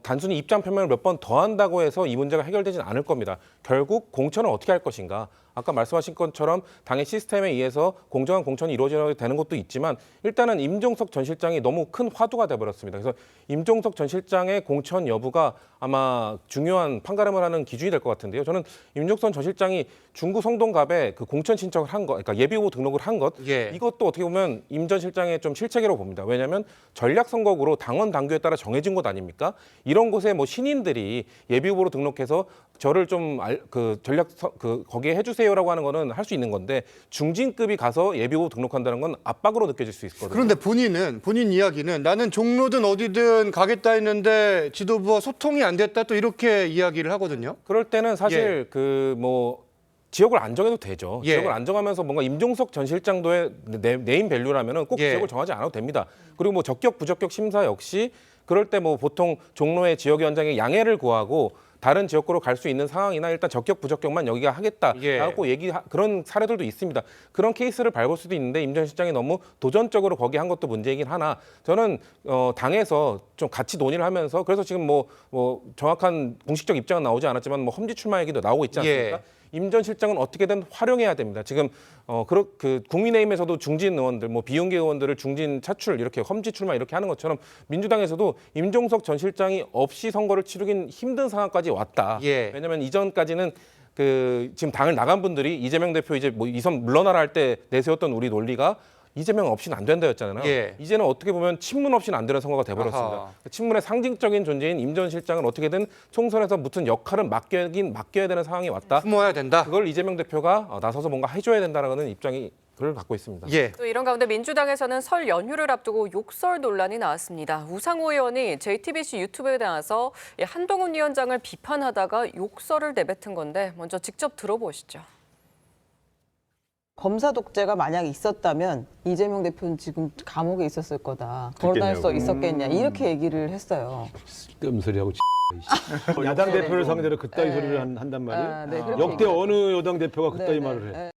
단순히 입장 표명을 몇 번 더 한다고 해서 이 문제가 해결되진 않을 겁니다. 결국 공천을 어떻게 할 것인가. 아까 말씀하신 것처럼 당의 시스템에 의해서 공정한 공천이 이루어져야 되는 것도 있지만 일단은 임종석 전 실장이 너무 큰 화두가 돼버렸습니다. 그래서 임종석 전 실장의 공천 여부가 아마 중요한 판가름을 하는 기준이 될 것 같은데요. 저는 임종석 전 실장이 중구 성동갑에 그 공천 신청을 한 것, 그러니까 예비후보 등록을 한 것, 예. 이것도 어떻게 보면 임 전 실장의 좀 실책이라고 봅니다. 왜냐하면 전략 선거구로 당원 당규에 따라 정해진 것 아닙니까? 이런 곳에 뭐 신인들이 예비후보로 등록해서 저를 좀 거기에 해주세요라고 하는 거는 할 수 있는 건데 중진급이 가서 예비후보 등록한다는 건 압박으로 느껴질 수 있거든요. 그런데 본인 이야기는 나는 종로든 어디든 가겠다 했는데 지도부와 소통이 안 됐다 또 이렇게 이야기를 하거든요. 그럴 때는 사실 지역을 안 정해도 되죠. 예. 지역을 안 정하면서 뭔가 임종석 전 실장도의 네임 밸류라면은 꼭 예. 지역을 정하지 않아도 됩니다. 그리고 뭐 적격 부적격 심사 역시 그럴 때 뭐 보통 종로의 지역위원장의 양해를 구하고 다른 지역구로 갈 수 있는 상황이나 일단 적격 부적격만 여기가 하겠다라고 예. 그런 사례들도 있습니다. 그런 케이스를 밟을 수도 있는데 임 전 실장이 너무 도전적으로 거기 한 것도 문제이긴 하나 저는 당에서 좀 같이 논의를 하면서 그래서 지금 뭐 정확한 공식적 입장은 나오지 않았지만 뭐 험지 출마 얘기도 나오고 있지 않습니까? 예. 임 전 실장은 어떻게든 활용해야 됩니다. 지금 국민의힘에서도 중진 의원들, 뭐 비윤계 의원들을 중진 차출 이렇게 험지 출마 이렇게 하는 것처럼 민주당에서도 임종석 전 실장이 없이 선거를 치르긴 힘든 상황까지 왔다. 예. 왜냐하면 이전까지는 지금 당을 나간 분들이 이재명 대표 이제 뭐 이선 물러나라 할 때 내세웠던 우리 논리가 이재명 없이는 안 된다였잖아요. 예. 이제는 어떻게 보면 친문 없이는 안 되는 선거가 돼버렸습니다. 아하. 친문의 상징적인 존재인 임 전 실장은 어떻게든 총선에서 무슨 역할은 맡겨야 되는 상황이 왔다. 품어야 된다. 그걸 이재명 대표가 나서서 뭔가 해줘야 된다라는 입장이 목표를 갖고 있습니다. 예. 또 이런 가운데 민주당에서는 설 연휴를 앞두고 욕설 논란이 나왔습니다. 우상호 의원이 JTBC 유튜브에 나와서 한동훈 위원장을 비판하다가 욕설을 내뱉은 건데 먼저 직접 들어보시죠. 검사 독재가 만약 있었다면 이재명 대표는 지금 감옥에 있었을 거다. 거론할 수 있었겠냐 이렇게 얘기를 했어요. 끔소리하고 야당 대표를 상대로 그따위 소리를 한단 말이에요. 역대 어느 여당 대표가 그따위 말을 해.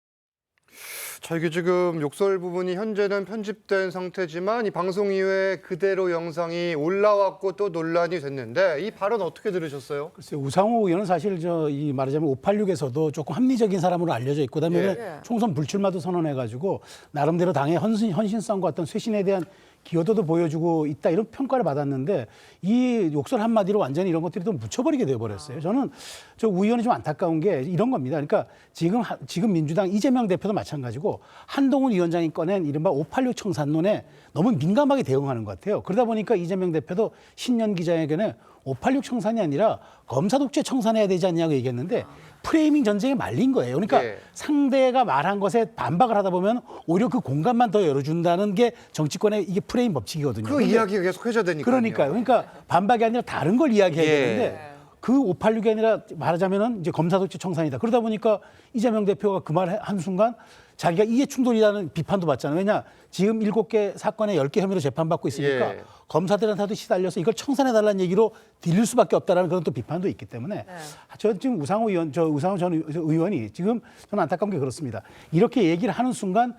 자, 이게 지금 욕설 부분이 현재는 편집된 상태지만 이 방송 이후에 그대로 영상이 올라왔고 또 논란이 됐는데 이 발언 어떻게 들으셨어요? 글쎄요, 우상호 의원은 사실 이 말하자면 586에서도 조금 합리적인 사람으로 알려져 있고 그다음에 총선 불출마도 선언해가지고 나름대로 당의 헌신성과 어떤 쇄신에 대한 기여도도 보여주고 있다 이런 평가를 받았는데 이 욕설 한마디로 완전히 이런 것들이 또 묻혀버리게 되어버렸어요. 저는 저 우 의원이 좀 안타까운 게 이런 겁니다. 그러니까 지금 민주당 이재명 대표도 마찬가지고 한동훈 위원장이 꺼낸 이른바 586 청산론에 너무 민감하게 대응하는 것 같아요. 그러다 보니까 이재명 대표도 신년 기자회견에 586 청산이 아니라 검사 독재 청산해야 되지 않냐고 얘기했는데 프레이밍 전쟁에 말린 거예요. 그러니까 상대가 말한 것에 반박을 하다 보면 오히려 그 공간만 더 열어준다는 게 정치권의 이게 프레임 법칙이거든요. 그 이야기가 계속 회자되니까요. 그러니까요. 그러니까 반박이 아니라 다른 걸 이야기해야 되는데 그 586이 아니라 말하자면은 이제 검사 독재 청산이다. 그러다 보니까 이재명 대표가 그 말 한 순간 자기가 이해 충돌이라는 비판도 받잖아요. 왜냐 지금 7개 사건에 10개 혐의로 재판받고 있으니까 검사들한테도 시달려서 이걸 청산해달라는 얘기로 들릴 수밖에 없다라는 그런 또 비판도 있기 때문에 저 지금 우상호 전 의원이 지금 저는 안타까운 게 그렇습니다. 이렇게 얘기를 하는 순간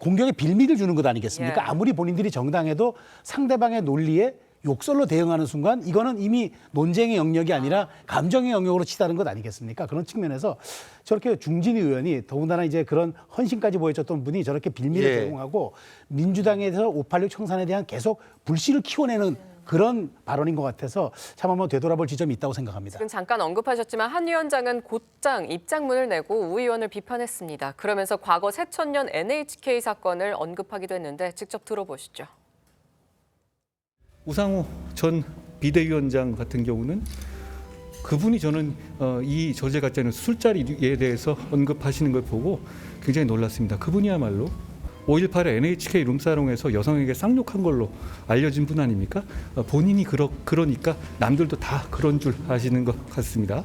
공격에 빌미를 주는 것 아니겠습니까? 아무리 본인들이 정당해도 상대방의 논리에 욕설로 대응하는 순간 이거는 이미 논쟁의 영역이 아니라 감정의 영역으로 치닫는 것 아니겠습니까? 그런 측면에서 저렇게 중진희 의원이 더군다나 이제 그런 헌신까지 보여줬던 분이 저렇게 빌미를 제공하고 민주당에서 586 청산에 대한 계속 불씨를 키워내는 그런 발언인 것 같아서 참 한번 되돌아볼 지점이 있다고 생각합니다. 지금 잠깐 언급하셨지만 한 위원장은 곧장 입장문을 내고 우 의원을 비판했습니다. 그러면서 과거 새천년 NHK 사건을 언급하기도 했는데 직접 들어보시죠. 우상호 전 비대위원장 같은 경우는 그분이 저는 이 저제 가짜는 술자리에 대해서 언급하시는 걸 보고 굉장히 놀랐습니다. 그분이야말로 5.18에 NHK 룸사롱에서 여성에게 쌍욕한 걸로 알려진 분 아닙니까? 본인이 그러니까 남들도 다 그런 줄 아시는 것 같습니다.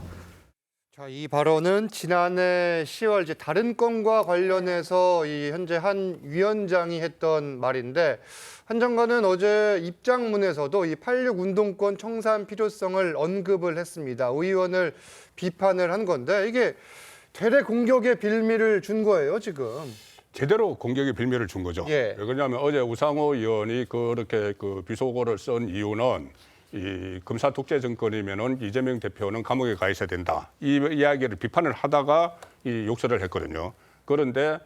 자, 이 발언은 지난해 10월 이제 다른 건과 관련해서 이 현재 한 위원장이 했던 말인데 한 장관은 어제 입장문에서도 이 86 운동권 청산 필요성을 언급을 했습니다. 우 의원을 비판을 한 건데 이게 대대 공격의 빌미를 준 거예요, 지금. 제대로 공격의 빌미를 준 거죠. 왜 그러냐면 어제 우상호 의원이 그렇게 그 비속어를 쓴 이유는 이 검사 독재 정권이면은 이재명 대표는 감옥에 가 있어야 된다. 이 이야기를 비판을 하다가 이 욕설을 했거든요. 그런데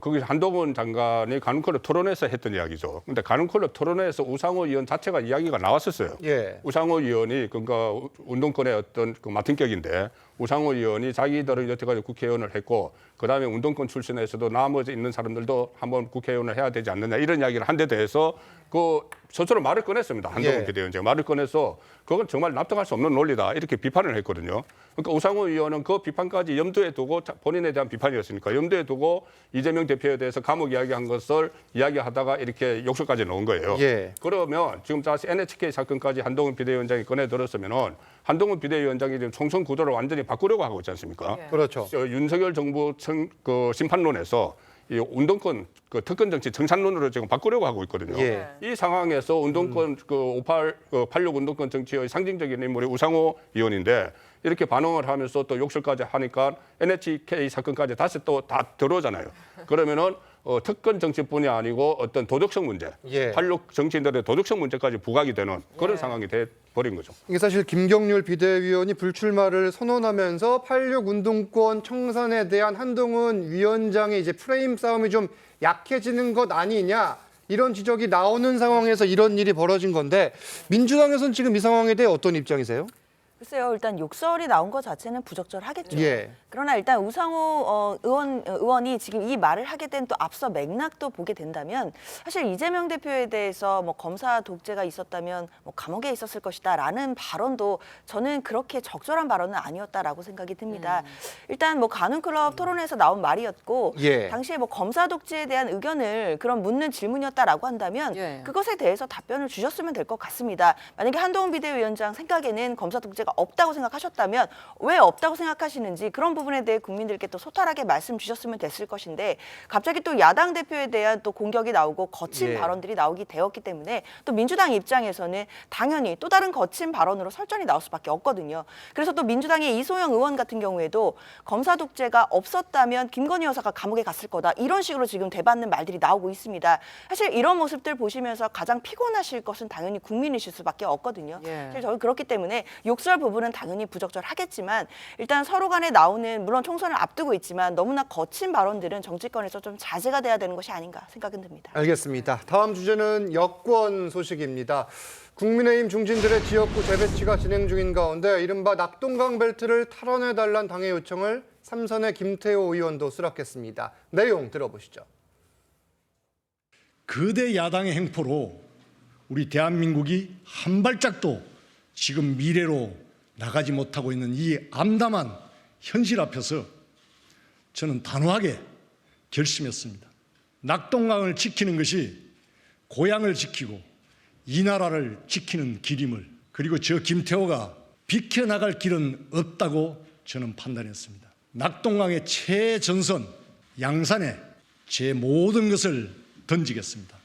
거기 한동훈 장관이 가능콜로 토론에서 했던 이야기죠. 근데 가능콜로 토론에서 우상호 의원 자체가 이야기가 나왔었어요. 우상호 의원이 그러니까 운동권의 어떤 그 맡은 격인데 우상호 의원이 자기들은 여태까지 국회의원을 했고 그다음에 운동권 출신에서도 나머지 있는 사람들도 한번 국회의원을 해야 되지 않느냐 이런 이야기를 한 데 대해서 그 스스로 말을 꺼냈습니다. 한동훈 비대위원장이 말을 꺼내서 그건 정말 납득할 수 없는 논리다 이렇게 비판을 했거든요. 그러니까 우상호 의원은 그 비판까지 염두에 두고 본인에 대한 비판이었으니까 염두에 두고 이재명 대표에 대해서 감옥 이야기한 것을 이야기하다가 이렇게 욕설까지 넣은 거예요. 그러면 지금 다시 NHK 사건까지 한동훈 비대위원장이 꺼내들었으면은 한동훈 비대위원장이 지금 총선 구도를 완전히 바꾸려고 하고 있지 않습니까? 그렇죠. 윤석열 정부 그 심판론에서 이 운동권 그 특권 정치 정산론으로 지금 바꾸려고 하고 있거든요. 이 상황에서 운동권 86 운동권 정치의 상징적인 인물이 우상호 의원인데 이렇게 반응을 하면서 또 욕설까지 하니까 NHK 사건까지 다시 또 다 들어오잖아요. 그러면은 특권 정치뿐이 아니고 어떤 도덕성 문제, 86 정치인들의 도덕성 문제까지 부각이 되는 그런 상황이 돼 버린 거죠. 이게 사실 김경률 비대위원이 불출마를 선언하면서 86 운동권 청산에 대한 한동훈 위원장의 이제 프레임 싸움이 좀 약해지는 것 아니냐 이런 지적이 나오는 상황에서 이런 일이 벌어진 건데 민주당에서는 지금 이 상황에 대해 어떤 입장이세요? 글쎄요, 일단 욕설이 나온 것 자체는 부적절하겠죠. 예. 그러나 일단 우상호 의원이 지금 이 말을 하게 된 또 앞서 맥락도 보게 된다면 사실 이재명 대표에 대해서 뭐 검사 독재가 있었다면 뭐 감옥에 있었을 것이다라는 발언도 저는 그렇게 적절한 발언은 아니었다라고 생각이 듭니다. 일단 뭐 가눈클럽 토론에서 나온 말이었고 예. 당시에 뭐 검사 독재에 대한 의견을 그런 묻는 질문이었다라고 한다면 그것에 대해서 답변을 주셨으면 될 것 같습니다. 만약에 한동훈 비대위원장 생각에는 검사 독재가 없다고 생각하셨다면 왜 없다고 생각하시는지 그런 부분에 대해 국민들께 또 소탈하게 말씀 주셨으면 됐을 것인데 갑자기 또 야당 대표에 대한 또 공격이 나오고 거친 예. 발언들이 나오기 되었기 때문에 또 민주당 입장에서는 당연히 또 다른 거친 발언으로 설전이 나올 수밖에 없거든요. 그래서 또 민주당의 이소영 의원 같은 경우에도 검사 독재가 없었다면 김건희 여사가 감옥에 갔을 거다 이런 식으로 지금 되받는 말들이 나오고 있습니다. 사실 이런 모습들 보시면서 가장 피곤하실 것은 당연히 국민이실 수밖에 없거든요. 사실 저는 그렇기 때문에 욕설 부분은 당연히 부적절하겠지만 일단 서로 간에 나오는 물론 총선을 앞두고 있지만 너무나 거친 발언들은 정치권에서 좀 자제가 돼야 되는 것이 아닌가 생각은 듭니다. 알겠습니다. 다음 주제는 여권 소식입니다. 국민의힘 중진들의 지역구 재배치가 진행 중인 가운데 이른바 낙동강 벨트를 탈원해달란 당의 요청을 삼선의 김태호 의원도 수락했습니다. 내용 들어보시죠. 거대 야당의 행포로 우리 대한민국이 한 발짝도 지금 미래로 나가지 못하고 있는 이 암담한 현실 앞에서 저는 단호하게 결심했습니다. 낙동강을 지키는 것이 고향을 지키고 이 나라를 지키는 길임을, 그리고 저 김태호가 비켜나갈 길은 없다고 저는 판단했습니다. 낙동강의 최전선 양산에 제 모든 것을 던지겠습니다.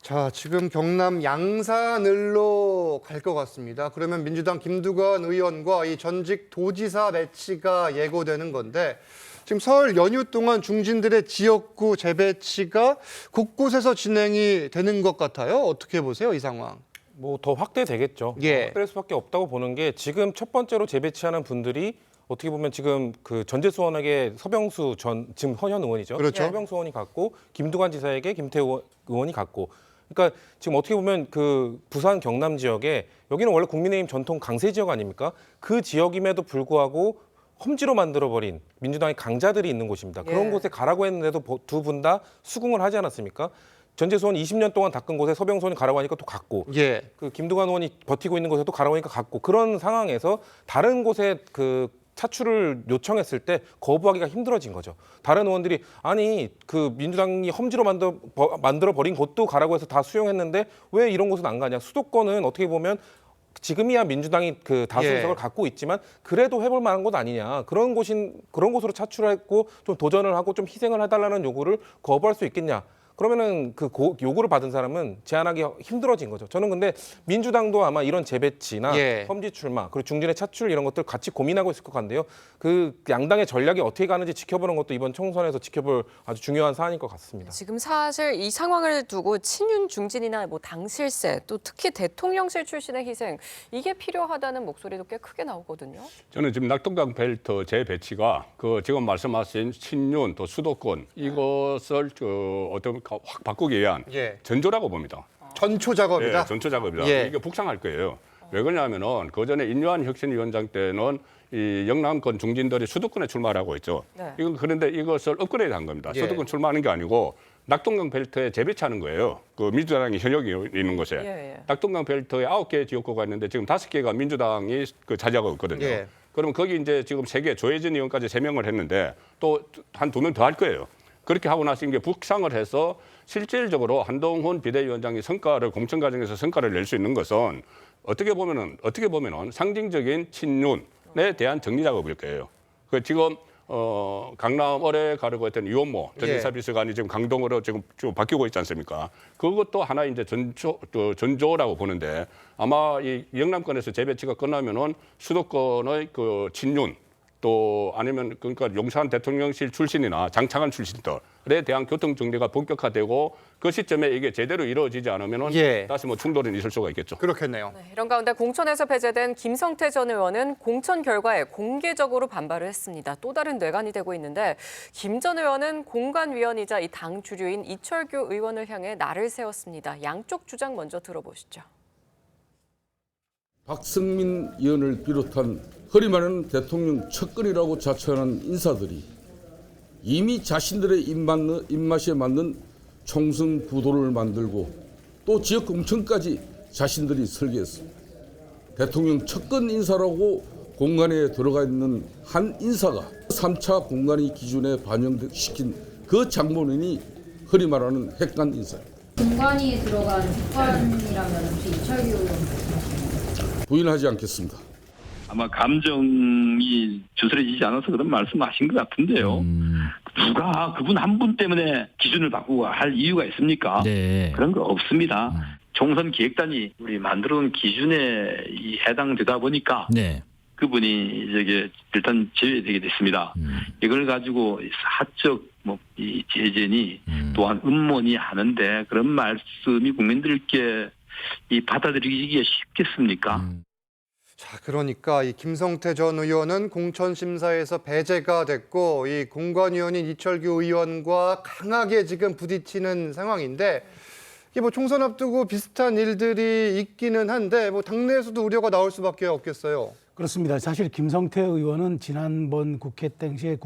자, 지금 경남 양산을로 갈 것 같습니다. 그러면 민주당 김두관 의원과 이 전직 도지사 매치가 예고되는 건데 지금 설 연휴 동안 중진들의 지역구 재배치가 곳곳에서 진행이 되는 것 같아요. 어떻게 보세요, 이 상황? 뭐 더 확대되겠죠. 확대될 수밖에 없다고 보는 게 지금 첫 번째로 재배치하는 분들이 어떻게 보면 지금 그 전재수 의원에게 서병수 지금 현현 의원이죠. 그렇죠. 서병수 의원이 갔고 김두관 지사에게 김태호 의원이 갔고. 그러니까 지금 어떻게 보면 그 부산 경남 지역에 여기는 원래 국민의힘 전통 강세 지역 아닙니까? 그 지역임에도 불구하고 험지로 만들어버린 민주당의 강자들이 있는 곳입니다. 그런 곳에 가라고 했는데도 두 분 다 수긍을 하지 않았습니까? 전재수 의원 20년 동안 닦은 곳에 서병수 의원이 가라고 하니까 또 갔고, 그 김두관 의원이 버티고 있는 곳에 또 가라고 하니까 갔고, 그런 상황에서 다른 곳에 그 차출을 요청했을 때 거부하기가 힘들어진 거죠. 다른 의원들이 아니 그 민주당이 험지로 만들어 버린 곳도 가라고 해서 다 수용했는데 왜 이런 곳은 안 가냐? 수도권은 어떻게 보면 지금이야 민주당이 그 다수 의석을 갖고 있지만 그래도 해볼 만한 곳 아니냐. 그런 곳으로 차출했고 좀 도전을 하고 좀 희생을 해달라는 요구를 거부할 수 있겠냐. 그러면은 그 요구를 받은 사람은 제안하기 힘들어진 거죠. 저는 근데 민주당도 아마 이런 재배치나 험지 출마 그리고 중진의 차출 이런 것들 같이 고민하고 있을 것 같은데요. 그 양당의 전략이 어떻게 가는지 지켜보는 것도 이번 총선에서 지켜볼 아주 중요한 사안일 것 같습니다. 지금 사실 이 상황을 두고 친윤 중진이나 뭐 당실세 또 특히 대통령실 출신의 희생 이게 필요하다는 목소리도 꽤 크게 나오거든요. 저는 지금 낙동강 벨트 재배치가 그 지금 말씀하신 친윤 또 수도권 이것을 어떤 확 바꾸기 위한 전조라고 봅니다. 전초 작업이다. 전초 작업이다. 이게 북상할 거예요. 왜 그러냐면은 그 전에 인류한 혁신위원장 때는 이 영남권 중진들이 수도권에 출마하고 있죠. 이건 그런데 이것을 업그레이드한 겁니다. 수도권 출마하는 게 아니고 낙동강 벨트에 재배치하는 거예요. 그 민주당이 현역이 있는 곳에. 낙동강 벨트에 9개 지역구가 있는데 지금 5개가 민주당이 그 차지하고 있거든요. 그러면 거기 이제 지금 3개 조혜진 의원까지 3명을 했는데 또 한 2명 더 할 거예요. 그렇게 하고 나서 이게 북상을 해서 실질적으로 한동훈 비대위원장이 공천 과정에서 성과를 낼 수 있는 것은 어떻게 보면은 상징적인 친윤에 대한 정리 작업일 거예요. 그 지금 강남 어뢰 가르고 했던 이원모 전지사 비서관이 지금 강동으로 지금 바뀌고 있지 않습니까? 그것도 하나 이제 전조라고 보는데 아마 이 영남권에서 재배치가 끝나면은 수도권의 그 친윤 또 아니면 그러니까 용산 대통령실 출신이나 장차관 출신들에 대한 교통 정리가 본격화되고 그 시점에 이게 제대로 이루어지지 않으면은 다시 뭐 충돌이 있을 수가 있겠죠. 그렇겠네요. 이런 가운데 공천에서 배제된 김성태 전 의원은 공천 결과에 공개적으로 반발을 했습니다. 또 다른 뇌관이 되고 있는데 김 전 의원은 공관위원이자 이 당 주류인 이철규 의원을 향해 날을 세웠습니다. 양쪽 주장 먼저 들어보시죠. 박성민 의원을 비롯한 허리 마른 대통령 측근이라고 자처하는 인사들이 이미 자신들의 입맛에 맞는 총선 구도를 만들고 또 지역 공천까지 자신들이 설계했습니다. 대통령 측근 인사라고 공관에 들어가 있는 한 인사가 3차 공관위 기준에 반영시킨 그 장본인이 허리 말하는 핵관 인사입니다. 공관위에 들어간 핵관이라면 혹시 이철규 의원 부인하지 않겠습니다. 아마 감정이 주스러지지 않아서 그런 말씀하신 것 같은데요. 누가 그분 한 분 때문에 기준을 바꾸고 할 이유가 있습니까? 네. 그런 거 없습니다. 총선 기획단이 우리 만들어놓은 기준에 해당되다 보니까 네. 그분이 일단 제외되게 됐습니다. 이걸 가지고 사적 이 제재니 또한 음모니 하는데 그런 말씀이 국민들께 받아들이기가 쉽겠습니까? 자, 그러니까 이 김성태 전 의원은 공천심사에서 배제가 됐고 이 공관위원인 이철규 의원과 강하게 지금 부딪히는 상황인데 이게 뭐 총선 앞두고 비슷한 일들이 있기는 한데 뭐 당내에서도 우려가 나올 수밖에 없겠어요. 그렇습니다. 사실 김성태 의원은 지난번 국회 당시에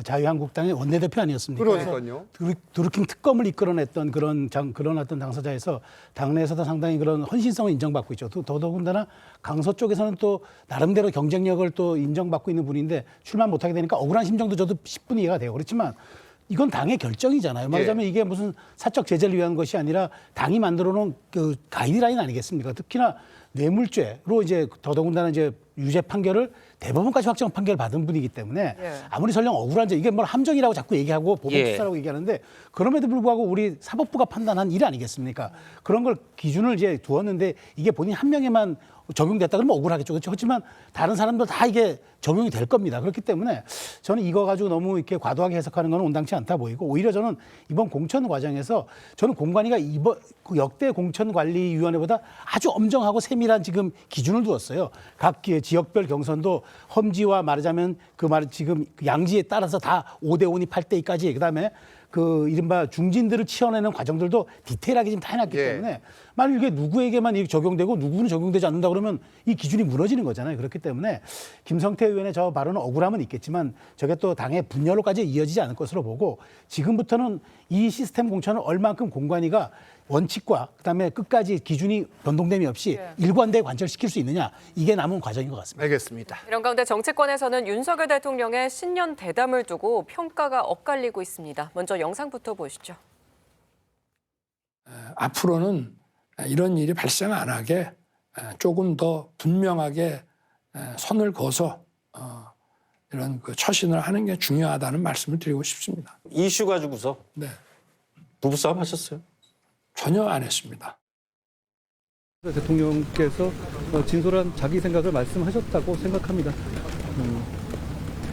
자유한국당의 원내대표 아니었습니까? 그러니까요. 드루킹 특검을 이끌어냈던 그런 어떤 당사자에서 당내에서도 상당히 그런 헌신성을 인정받고 있죠. 더더군다나 강서 쪽에서는 또 나름대로 경쟁력을 또 인정받고 있는 분인데 출마 못하게 되니까 억울한 심정도 저도 10분 이해가 돼요. 그렇지만 이건 당의 결정이잖아요. 말하자면 이게 무슨 사적 제재를 위한 것이 아니라 당이 만들어 놓은 그 가이드라인 아니겠습니까? 특히나 뇌물죄로 이제 더더군다나 이제 유죄 판결을 대법원까지 확정 판결을 받은 분이기 때문에 아무리 설령 억울한지 이게 뭘 함정이라고 자꾸 얘기하고 법원 수사라고 얘기하는데 그럼에도 불구하고 우리 사법부가 판단한 일 아니겠습니까? 그런 걸 기준을 이제 두었는데 이게 본인 한 명에만 적용됐다 그러면 억울하겠죠. 그렇죠? 그렇지만 다른 사람도 다 이게 적용이 될 겁니다. 그렇기 때문에 저는 이거 가지고 너무 이렇게 과도하게 해석하는 건 온당치 않다 보이고 오히려 저는 이번 공천 과정에서 저는 공관위가 이번 역대 공천관리위원회보다 아주 엄정하고 세밀한 지금 기준을 두었어요. 각 지역별 경선도 험지와 말하자면 지금 양지에 따라서 다 5대5니 8대2까지 그다음에 그 이른바 중진들을 치어내는 과정들도 디테일하게 지금 다 해놨기 때문에 만약 이게 누구에게만 이게 적용되고 누구는 적용되지 않는다 그러면 이 기준이 무너지는 거잖아요. 그렇기 때문에 김성태 의원의 저 발언은 억울함은 있겠지만 저게 또 당의 분열로까지 이어지지 않을 것으로 보고 지금부터는 이 시스템 공천을 얼만큼 공관위가 원칙과 그다음에 끝까지 기준이 변동됨이 없이 일관되게 관철시킬 수 있느냐 이게 남은 과정인 것 같습니다. 알겠습니다. 이런 가운데 정치권에서는 윤석열 대통령의 신년 대담을 두고 평가가 엇갈리고 있습니다. 먼저 영상부터 보시죠. 앞으로는 이런 일이 발생 안 하게 조금 더 분명하게 선을 그어서 이런 그 처신을 하는 게 중요하다는 말씀을 드리고 싶습니다. 이슈 가지고서 부부싸움 하셨어요? 전혀 안 했습니다. 대통령께서 진솔한 자기 생각을 말씀하셨다고 생각합니다.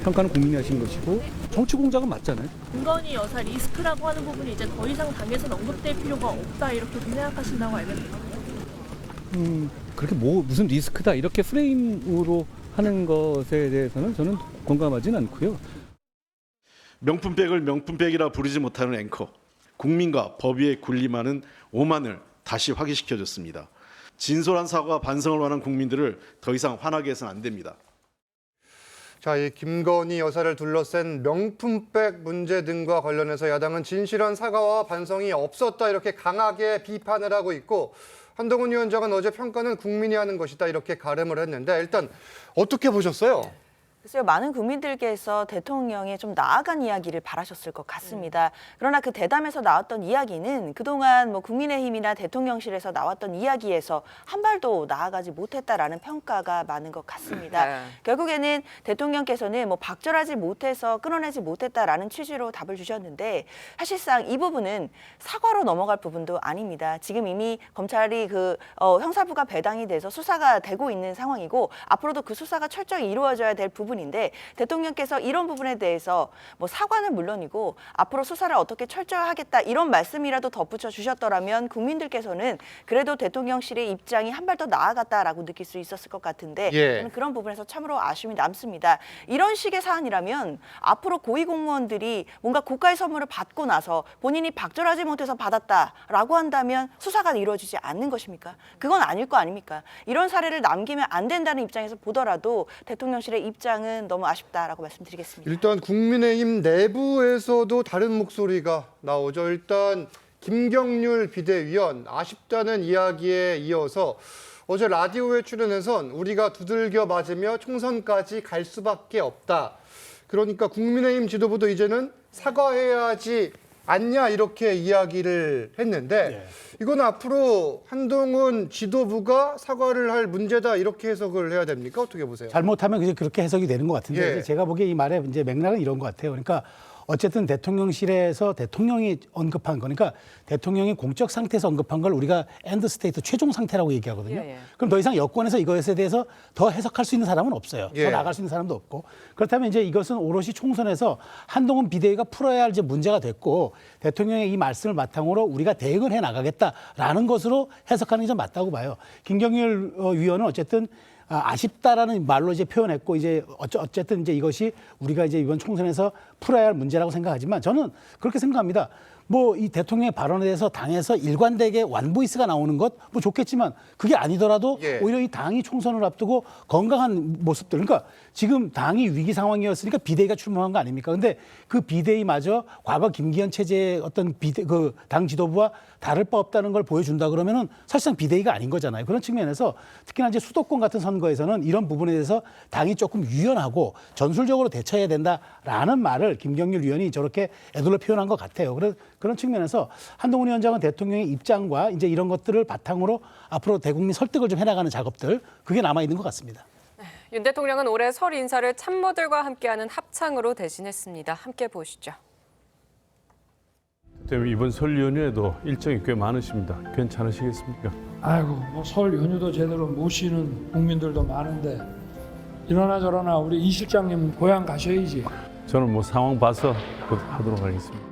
평가는 국민이 하신 것이고 정치 공작은 맞잖아요. 김건희 여사 리스크라고 하는 부분이 이제 더 이상 당에서는 언급될 필요가 없다 이렇게 생각하신다고 알겠습니다. 그렇게 무슨 리스크다 이렇게 프레임으로 하는 것에 대해서는 저는 공감하진 않고요. 명품백을 명품백이라 부르지 못하는 앵커. 국민과 법 위에 군림하는 오만을 다시 확인시켜줬습니다. 진솔한 사과와 반성을 원하는 국민들을 더 이상 화나게 해서는 안 됩니다. 자, 이 김건희 여사를 둘러싼 명품백 문제 등과 관련해서 야당은 진실한 사과와 반성이 없었다 이렇게 강하게 비판을 하고 있고 한동훈 위원장은 어제 평가는 국민이 하는 것이다 이렇게 가름을 했는데 일단 어떻게 보셨어요? 글쎄요, 많은 국민들께서 대통령의 좀 나아간 이야기를 바라셨을 것 같습니다. 그러나 그 대담에서 나왔던 이야기는 그동안 국민의힘이나 대통령실에서 나왔던 이야기에서 한 발도 나아가지 못했다라는 평가가 많은 것 같습니다. 결국에는 대통령께서는 박절하지 못해서 끌어내지 못했다라는 취지로 답을 주셨는데 사실상 이 부분은 사과로 넘어갈 부분도 아닙니다. 지금 이미 검찰이 형사부가 배당이 돼서 수사가 되고 있는 상황이고 앞으로도 그 수사가 철저히 이루어져야 될 부분 부분인데 대통령께서 이런 부분에 대해서 뭐 사과는 물론이고 앞으로 수사를 어떻게 철저하겠다 이런 말씀이라도 덧붙여 주셨더라면 국민들께서는 그래도 대통령실의 입장이 한 발 더 나아갔다라고 느낄 수 있었을 것 같은데 저는 그런 부분에서 참으로 아쉬움이 남습니다. 이런 식의 사안이라면 앞으로 고위공무원들이 뭔가 국가의 선물을 받고 나서 본인이 박절하지 못해서 받았다라고 한다면 수사가 이루어지지 않는 것입니까? 그건 아닐 거 아닙니까? 이런 사례를 남기면 안 된다는 입장에서 보더라도 대통령실의 입장은 너무 아쉽다라고 말씀드리겠습니다. 일단 국민의힘 내부에서도 다른 목소리가 나오죠. 일단 김경률 비대위원 아쉽다는 이야기에 이어서 어제 라디오에 출연해선 우리가 두들겨 맞으며 총선까지 갈 수밖에 없다. 그러니까 국민의힘 지도부도 이제는 사과해야지 않냐 이렇게 이야기를 했는데 이건 앞으로 한동훈 지도부가 사과를 할 문제다 이렇게 해석을 해야 됩니까? 어떻게 보세요? 잘못하면 이제 그렇게 해석이 되는 것 같은데 예. 제가 보기에 이 말의 이제 맥락은 이런 것 같아요. 그러니까 어쨌든 대통령실에서 대통령이 언급한 거니까 대통령이 공적 상태에서 언급한 걸 우리가 엔드 스테이트 최종 상태라고 얘기하거든요. 예, 예. 그럼 더 이상 여권에서 이것에 대해서 더 해석할 수 있는 사람은 없어요. 예. 더 나갈 수 있는 사람도 없고. 그렇다면 이제 이것은 오롯이 총선에서 한동훈 비대위가 풀어야 할 이제 문제가 됐고 대통령의 이 말씀을 바탕으로 우리가 대응을 해 나가겠다라는 것으로 해석하는 게 좀 맞다고 봐요. 김경률 위원은 어쨌든 아쉽다라는 말로 이제 표현했고 이제 어쨌든 이제 이것이 우리가 이제 이번 총선에서 풀어야 할 문제라고 생각하지만 저는 그렇게 생각합니다. 뭐 이 대통령의 발언에 대해서 당에서 일관되게 완보이스가 나오는 것 뭐 좋겠지만 그게 아니더라도 오히려 이 당이 총선을 앞두고 건강한 모습들 그러니까 지금 당이 위기 상황이었으니까 비대위가 출범한 거 아닙니까? 근데 그 비대위마저 과거 김기현 체제의 어떤 그 당 지도부와 다를 바 없다는 걸 보여준다 그러면은 사실상 비대위가 아닌 거잖아요. 그런 측면에서 특히나 이제 수도권 같은 선거에서는 이런 부분에 대해서 당이 조금 유연하고 전술적으로 대처해야 된다라는 말을 김경률 위원이 저렇게 애둘러 표현한 것 같아요. 그런 측면에서 한동훈 위원장은 대통령의 입장과 이제 이런 것들을 바탕으로 앞으로 대국민 설득을 좀 해나가는 작업들 그게 남아 있는 것 같습니다. 윤 대통령은 올해 설 인사를 참모들과 함께하는 합창으로 대신했습니다. 함께 보시죠. 때문에 이번 설 연휴에도 일정이 꽤 많으십니다. 괜찮으시겠습니까? 아이고 뭐 설 연휴도 제대로 못 쉬는 국민들도 많은데 이러나 저러나 우리 이 실장님 고향 가셔야지. 저는 뭐 상황 봐서 곧 하도록 하겠습니다.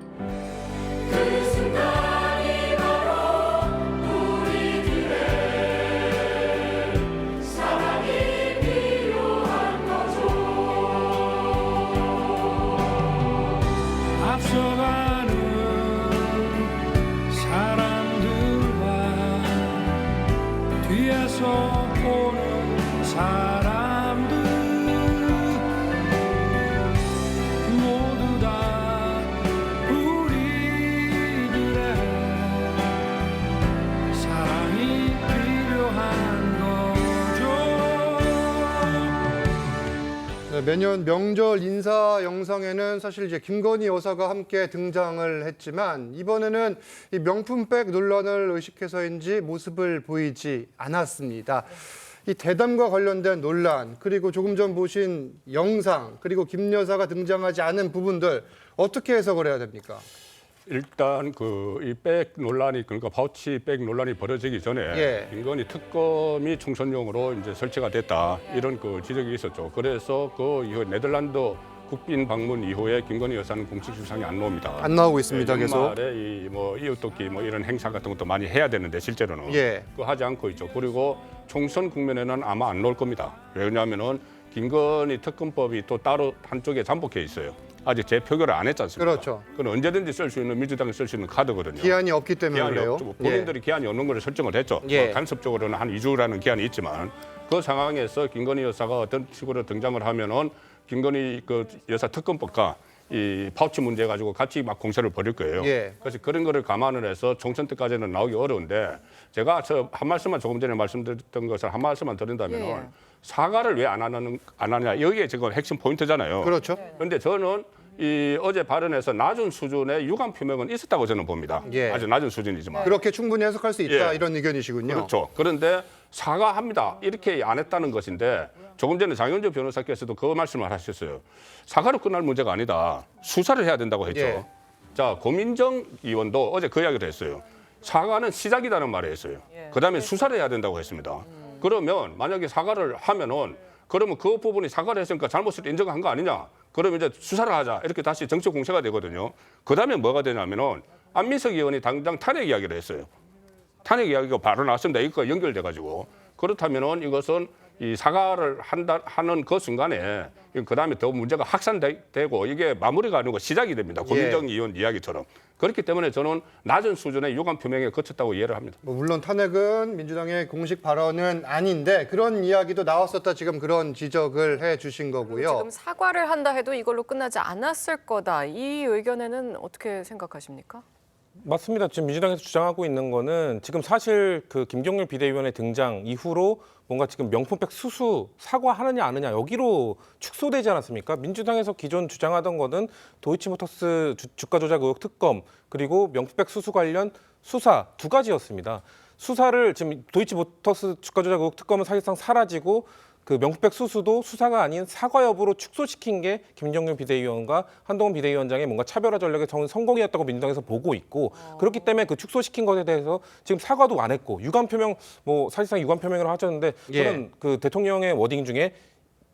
매년 명절 인사 영상에는 사실 이제 김건희 여사가 함께 등장을 했지만 이번에는 이 명품백 논란을 의식해서인지 모습을 보이지 않았습니다. 이 대담과 관련된 논란 그리고 조금 전 보신 영상 그리고 김 여사가 등장하지 않은 부분들 어떻게 해석을 해야 됩니까? 일단 이 백 논란이 그러니까 파우치 백 논란이 벌어지기 전에 김건희 특검이 총선용으로 이제 설치가 됐다 이런 그 지적이 있었죠. 그래서 그 이후 네덜란드 국빈 방문 이후에 김건희 여사는 공식 수상이 안 나옵니다. 안 나오고 있습니다. 계속. 연말에 이웃돕기 이런 행사 같은 것도 많이 해야 되는데 실제로는 그거 하지 않고 있죠. 그리고 총선 국면에는 아마 안 나올 겁니다. 왜냐하면은 김건희 특검법이 또 따로 한쪽에 잠복해 있어요. 아직 재표결을 안 했지 않습니까? 그렇죠. 그건 언제든지 쓸 수 있는 민주당이 쓸 수 있는 카드거든요. 기한이 없기 때문에 기한이 그래요. 없죠. 본인들이 기한이 없는 걸 설정을 했죠. 간섭적으로는 한 2주라는 기한이 있지만 그 상황에서 김건희 여사가 어떤 식으로 등장을 하면은 김건희 그 여사 특검법과 이 파우치 문제 가지고 같이 막 공세를 벌일 거예요. 그래서 그런 거를 감안을 해서 총선 때까지는 나오기 어려운데 제가 한 말씀만 조금 전에 말씀드렸던 것을 한 말씀만 드린다면 사과를 왜 안 하냐 여기에 지금 핵심 포인트잖아요. 그렇죠. 그런데 저는 이 어제 발언에서 낮은 수준의 유감 표명은 있었다고 저는 봅니다. 아주 낮은 수준이지만. 그렇게 충분히 해석할 수 있다 이런 의견이시군요. 그렇죠. 그런데 사과합니다. 이렇게 안 했다는 것인데 조금 전에 장윤주 변호사께서도 그 말씀을 하셨어요. 사과로 끝날 문제가 아니다. 수사를 해야 된다고 했죠. 자, 고민정 의원도 어제 그 이야기를 했어요. 사과는 시작이라는 말을 했어요. 그다음에 수사를 해야 된다고 했습니다. 그러면 만약에 사과를 하면은 그러면 그 부분이 사과를 했으니까 잘못을 인정한 거 아니냐. 그러면 이제 수사를 하자. 이렇게 다시 정치 공세가 되거든요. 그다음에 뭐가 되냐면은 안민석 의원이 당장 탄핵 이야기를 했어요. 탄핵 이야기가 바로 나왔습니다. 이거 연결돼 가지고 그렇다면은 이것은 이 사과를 하는 그 순간에 그다음에 더 문제가 확산되고 이게 마무리가 아니고 시작이 됩니다. 고민정 의원 이야기처럼. 그렇기 때문에 저는 낮은 수준의 유감 표명에 그쳤다고 이해를 합니다. 물론 탄핵은 민주당의 공식 발언은 아닌데 그런 이야기도 나왔었다 지금 그런 지적을 해주신 거고요. 지금 사과를 한다 해도 이걸로 끝나지 않았을 거다. 이 의견에는 어떻게 생각하십니까? 맞습니다. 지금 민주당에서 주장하고 있는 거는 지금 사실 그 김경률 비대위원의 등장 이후로 뭔가 지금 명품백 수수 사과하느냐 안 하느냐 여기로 축소되지 않았습니까? 민주당에서 기존 주장하던 거는 도이치모터스 주가 조작 의혹 특검 그리고 명품백 수수 관련 수사 두 가지였습니다. 수사를 지금 도이치모터스 주가 조작 의혹 특검은 사실상 사라지고 그 명품백 수수도 수사가 아닌 사과 여부로 축소시킨 게 김정균 비대위원과 한동훈 비대위원장의 뭔가 차별화 전략의 성공이었다고 민주당에서 보고 있고 그렇기 때문에 그 축소시킨 것에 대해서 지금 사과도 안 했고 유감 표명 뭐 사실상 유감 표명을 하셨는데 저는 그 대통령의 워딩 중에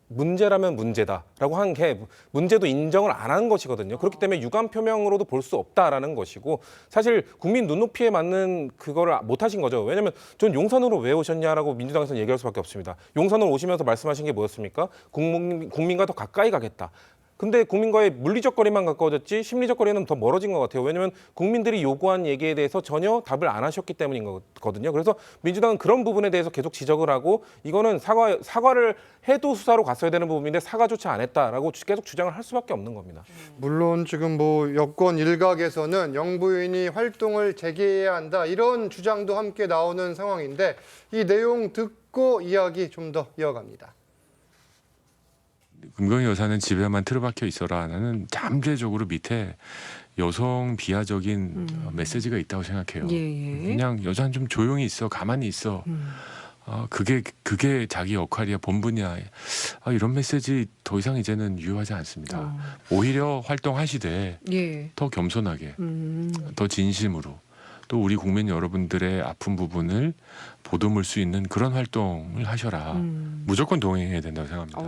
문제라면 문제다라고 한 게 문제도 인정을 안 한 것이거든요. 그렇기 때문에 유감 표명으로도 볼 수 없다라는 것이고 사실 국민 눈높이에 맞는 그거를 못 하신 거죠. 왜냐하면 전 용산으로 왜 오셨냐라고 민주당에서는 얘기할 수밖에 없습니다. 용산으로 오시면서 말씀하신 게 뭐였습니까? 국민과 더 가까이 가겠다. 근데 국민과의 물리적 거리만 가까워졌지 심리적 거리는 더 멀어진 것 같아요. 왜냐하면 국민들이 요구한 얘기에 대해서 전혀 답을 안 하셨기 때문인 거거든요. 그래서 민주당은 그런 부분에 대해서 계속 지적을 하고 이거는 사과를 해도 수사로 갔어야 되는 부분인데 사과조차 안 했다라고 계속 주장을 할 수밖에 없는 겁니다. 물론 지금 뭐 여권 일각에서는 영부인이 활동을 재개해야 한다 이런 주장도 함께 나오는 상황인데 이 내용 듣고 이야기 좀 더 이어갑니다. 금경희 여사는 집에만 틀어박혀 있어라. 나는 잠재적으로 밑에 여성 비하적인 메시지가 있다고 생각해요. 그냥 여자는 좀 조용히 있어, 가만히 있어. 그게 자기 역할이야, 본분이야. 이런 메시지 더 이상 이제는 유효하지 않습니다. 오히려 활동하시되 더 겸손하게, 더 진심으로 또 우리 국민 여러분들의 아픈 부분을 보듬을 수 있는 그런 활동을 하셔라. 무조건 동행해야 된다고 생각합니다.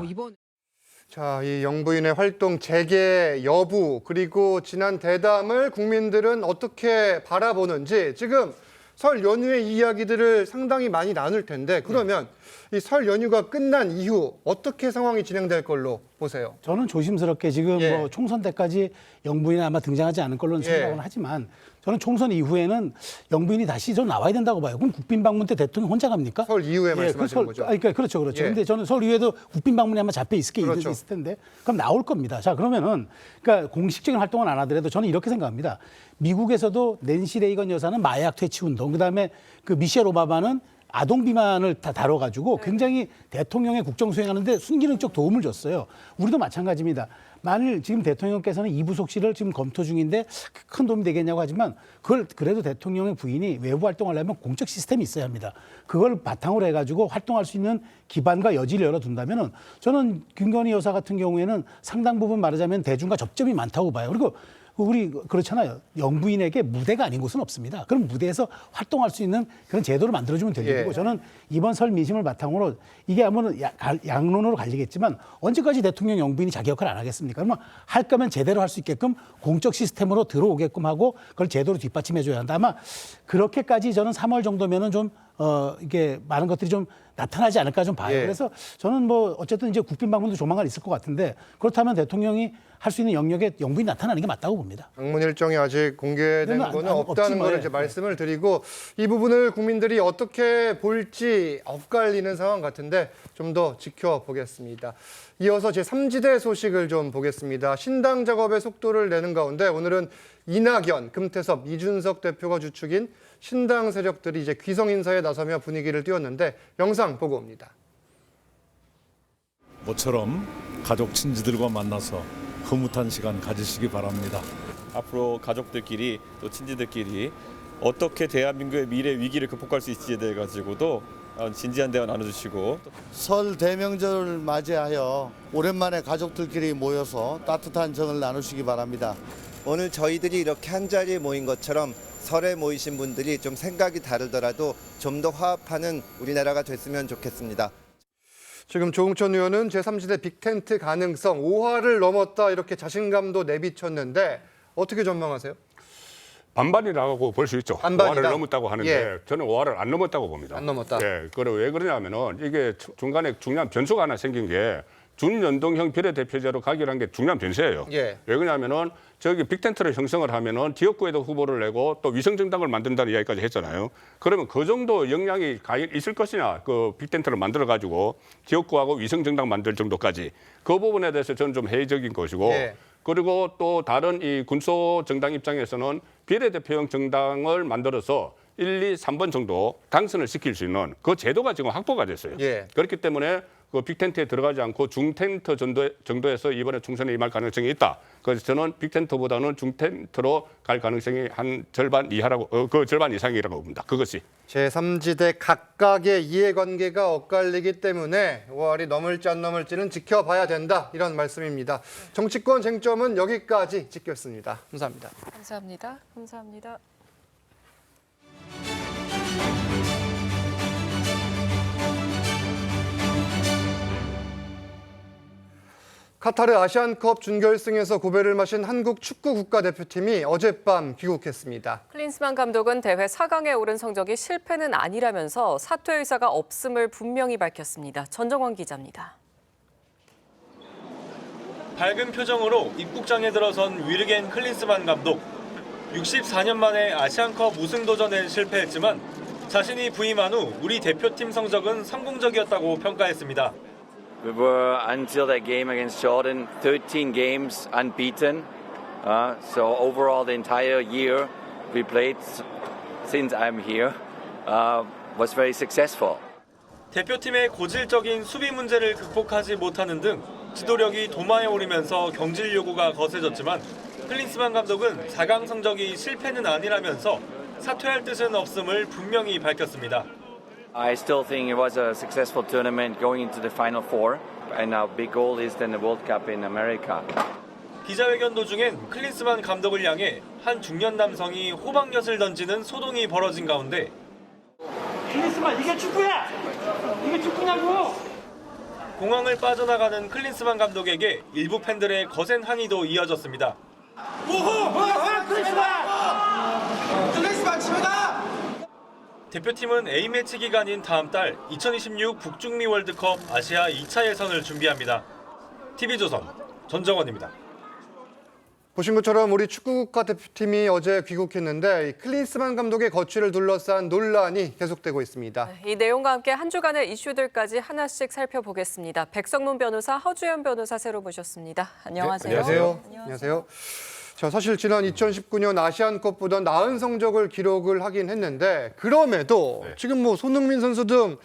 자, 이 영부인의 활동 재개 여부 그리고 지난 대담을 국민들은 어떻게 바라보는지 지금 설 연휴의 이야기들을 상당히 많이 나눌 텐데 그러면 이 설 연휴가 끝난 이후 어떻게 상황이 진행될 걸로 보세요? 저는 조심스럽게 지금 뭐 총선 때까지 영부인은 아마 등장하지 않을 걸로 생각은 하지만 저는 총선 이후에는 영부인이 다시 좀 나와야 된다고 봐요. 그럼 국빈 방문 때 대통령 혼자 갑니까? 설 이후에 말씀하시는 거죠? 그러니까 그렇죠. 근데 저는 설 이후에도 국빈 방문이 아마 잡혀 있을 텐데 그럼 나올 겁니다. 자, 그러면은 그러니까 공식적인 활동은 안 하더라도 저는 이렇게 생각합니다. 미국에서도 낸시 레이건 여사는 마약 퇴치 운동, 그다음에 그 미셸 오바마는 아동 비만을 다 다뤄가지고 굉장히 대통령의 국정 수행하는데 순기능적 도움을 줬어요. 우리도 마찬가지입니다. 만일 지금 대통령께서는 이부속실을 지금 검토 중인데 큰 도움이 되겠냐고 하지만 그걸 그래도 대통령의 부인이 외부 활동하려면 공적 시스템이 있어야 합니다. 그걸 바탕으로 해가지고 활동할 수 있는 기반과 여지를 열어둔다면은 저는 김건희 여사 같은 경우에는 상당 부분 말하자면 대중과 접점이 많다고 봐요. 그리고 우리 그렇잖아요. 영부인에게 무대가 아닌 곳은 없습니다. 그럼 무대에서 활동할 수 있는 그런 제도를 만들어주면 되는 거고 저는 이번 설 민심을 바탕으로 이게 아무튼 양론으로 갈리겠지만 언제까지 대통령 영부인이 자기 역할을 안 하겠습니까? 그러면 할 거면 제대로 할 수 있게끔 공적 시스템으로 들어오게끔 하고 그걸 제대로 뒷받침해줘야 한다. 아마 그렇게까지 저는 3월 정도면은 좀 이게 많은 것들이 좀 나타나지 않을까 좀 봐요. 그래서 저는 뭐 어쨌든 이제 국빈 방문도 조만간 있을 것 같은데 그렇다면 대통령이 할 수 있는 영역에 영부인이 나타나는 게 맞다고 봅니다. 방문 일정이 아직 공개된 거는 없다는 걸 이제 말씀을 드리고 이 부분을 국민들이 어떻게 볼지 엇갈리는 상황 같은데 좀 더 지켜보겠습니다. 이어서 제3지대 소식을 좀 보겠습니다. 신당 작업의 속도를 내는 가운데 오늘은 이낙연, 금태섭, 이준석 대표가 주축인 신당 세력들이 이제 귀성 인사에 나서며 분위기를 띄웠는데 영상 보고 옵니다. 모처럼 가족 친지들과 만나서 흐뭇한 시간 가지시기 바랍니다. 앞으로 가족들끼리 또 친지들끼리 어떻게 대한민국의 미래 위기를 극복할 수 있을지에 대해 가지고도 진지한 대화 나눠주시고 설 대명절을 맞이하여 오랜만에 가족들끼리 모여서 따뜻한 정을 나누시기 바랍니다. 오늘 저희들이 이렇게 한자리에 모인 것처럼 설에 모이신 분들이 좀 생각이 다르더라도 좀 더 화합하는 우리나라가 됐으면 좋겠습니다. 지금 조응천 의원은 제3지대 빅텐트 가능성 5할을 넘었다 이렇게 자신감도 내비쳤는데 어떻게 전망하세요? 반반이라고 볼 수 있죠. 반반이다. 5할을 넘었다고 하는데 예. 저는 5할을 안 넘었다고 봅니다. 안 넘었다. 예, 왜 그러냐면은 이게 중간에 중요한 변수가 하나 생긴 게 준연동형 비례대표제로 가기라는 게 중요한 변수예요. 예. 왜 그러냐면은 저기 빅텐트를 형성을 하면은 지역구에도 후보를 내고 또 위성정당을 만든다는 이야기까지 했잖아요. 그러면 그 정도 역량이 있을 것이냐, 그 빅텐트를 만들어 가지고 지역구하고 위성정당 만들 정도까지 그 부분에 대해서 저는 좀 회의적인 것이고. 예. 그리고 또 다른 이 군소 정당 입장에서는 비례대표형 정당을 만들어서 1, 2, 3번 정도 당선을 시킬 수 있는 그 제도가 지금 확보가 됐어요. 예. 그렇기 때문에 그 빅텐트에 들어가지 않고 중텐트 정도에서 이번에 총선에 임할 가능성이 있다. 그래서 저는 빅텐트보다는 중텐트로 갈 가능성이 한 절반 이하라고, 그 절반 이상이라고 봅니다. 그것이. 제3지대 각각의 이해관계가 엇갈리기 때문에 5할이 넘을지 안 넘을지는 지켜봐야 된다. 이런 말씀입니다. 정치권 쟁점은 여기까지 찍겠습니다. 감사합니다. 감사합니다. 감사합니다. 카타르 아시안컵 준결승에서 고배를 마신 한국 축구 국가대표팀이 어젯밤 귀국했습니다. 클린스만 감독은 대회 4강에 오른 성적이 실패는 아니라면서 사퇴 의사가 없음을 분명히 밝혔습니다. 전정원 기자입니다. 밝은 표정으로 입국장에 들어선 위르겐 클린스만 감독. 64년 만에 아시안컵 우승 도전엔 실패했지만 자신이 부임한 후 우리 대표팀 성적은 성공적이었다고 평가했습니다. We were, until that game against Jordan, 13 games unbeaten. So overall, the entire year we played since I'm here was very successful. 대표팀의 고질적인 수비 문제를 극복하지 못하는 등 지도력이 도마에 오르면서 경질 요구가 거세졌지만 클린스만 감독은 4강 성적이 실패는 아니라면서 사퇴할 뜻은 없음을 분명히 밝혔습니다. I still think it was a successful tournament going into the Final Four, and our big goal is then the World Cup in America. 기자회견 도중엔 클린스만 감독을 향해 한 중년 남성이 호박엿을 던지는 소동이 벌어진 가운데 클린스만 이게 축구야! 이게 축구냐고! 공항을 빠져나가는 클린스만 감독에게 일부 팬들의 거센 항의도 이어졌습니다. 클린스만 집에가! 대표팀은 A매치 기간인 다음 달 2026 북중미 월드컵 아시아 2차 예선을 준비합니다. TV조선 전정원입니다. 보신 것처럼 우리 축구 국가대표팀이 어제 귀국했는데 클린스만 감독의 거취를 둘러싼 논란이 계속되고 있습니다. 이 내용과 함께 한 주간의 이슈들까지 하나씩 살펴보겠습니다. 백성문 변호사, 허주연 변호사 새로 모셨습니다. 안녕하세요. 네, 안녕하세요. 안녕하세요. 자, 사실 지난 2019년 아시안컵보다 나은 성적을 기록을 하긴 했는데 그럼에도 지금 뭐 손흥민 선수 등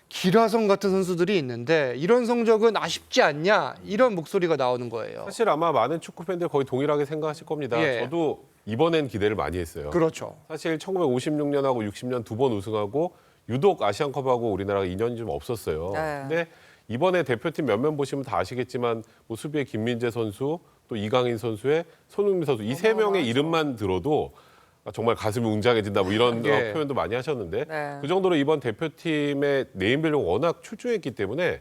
기라성 같은 선수들이 있는데 이런 성적은 아쉽지 않냐 이런 목소리가 나오는 거예요. 사실 아마 많은 축구 팬들 거의 동일하게 생각하실 겁니다. 예. 저도 이번엔 기대를 많이 했어요. 그렇죠. 사실 1956년하고 60년 두 번 우승하고 유독 아시안컵하고 우리나라가 인연이 좀 없었어요. 네. 근데 이번에 대표팀 몇몇 보시면 다 아시겠지만 뭐 수비의 김민재 선수, 또 이강인 선수의 손흥민 선수 이 세 명의 이름만 들어도 정말 가슴이 웅장해진다 뭐 이런 예. 표현도 많이 하셨는데 네. 그 정도로 이번 대표팀의 네임밸류가 워낙 출중했기 때문에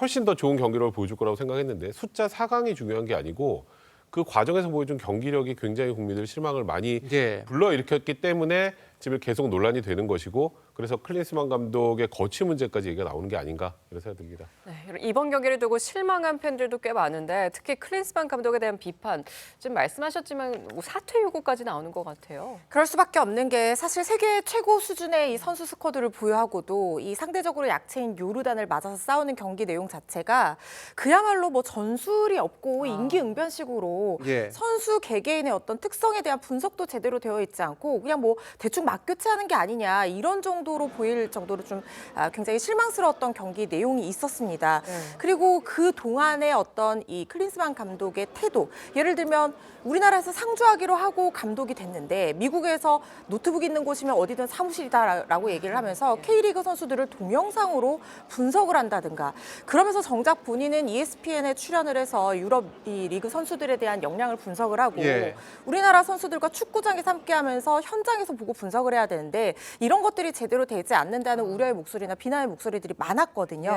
훨씬 더 좋은 경기력을 보여줄 거라고 생각했는데 숫자 4강이 중요한 게 아니고 그 과정에서 보여준 경기력이 굉장히 국민들 실망을 많이 불러일으켰기 때문에 지금 계속 논란이 되는 것이고 그래서 클린스만 감독의 거취 문제까지 얘기가 나오는 게 아닌가 이런 생각이 듭니다. 네, 이번 경기를 두고 실망한 팬들도 꽤 많은데 특히 클린스만 감독에 대한 비판 지금 말씀하셨지만 뭐 사퇴 요구까지 나오는 것 같아요. 그럴 수밖에 없는 게 사실 세계 최고 수준의 이 선수 스쿼드를 보유하고도 이 상대적으로 약체인 요르단을 맞아서 싸우는 경기 내용 자체가 그야말로 뭐 전술이 없고 임기응변식으로 선수 개개인의 어떤 특성에 대한 분석도 제대로 되어 있지 않고 그냥 뭐 대충 맞교체하는 게 아니냐 이런 정도로 보일 정도로 좀 굉장히 실망스러웠던 경기 내용이 있었습니다. 그리고 그 동안의 어떤 이 클린스만 감독의 태도, 예를 들면 우리나라에서 상주하기로 하고 감독이 됐는데 미국에서 노트북 있는 곳이면 어디든 사무실이다라고 얘기를 하면서 K리그 선수들을 동영상으로 분석을 한다든가 그러면서 정작 본인은 ESPN에 출연을 해서 유럽 이 리그 선수들에 대한 역량을 분석을 하고 우리나라 선수들과 축구장에서 함께하면서 현장에서 보고 분석을 노력을 해야 되는데 이런 것들이 제대로 되지 않는다는 우려의 목소리나 비난의 목소리들이 많았거든요.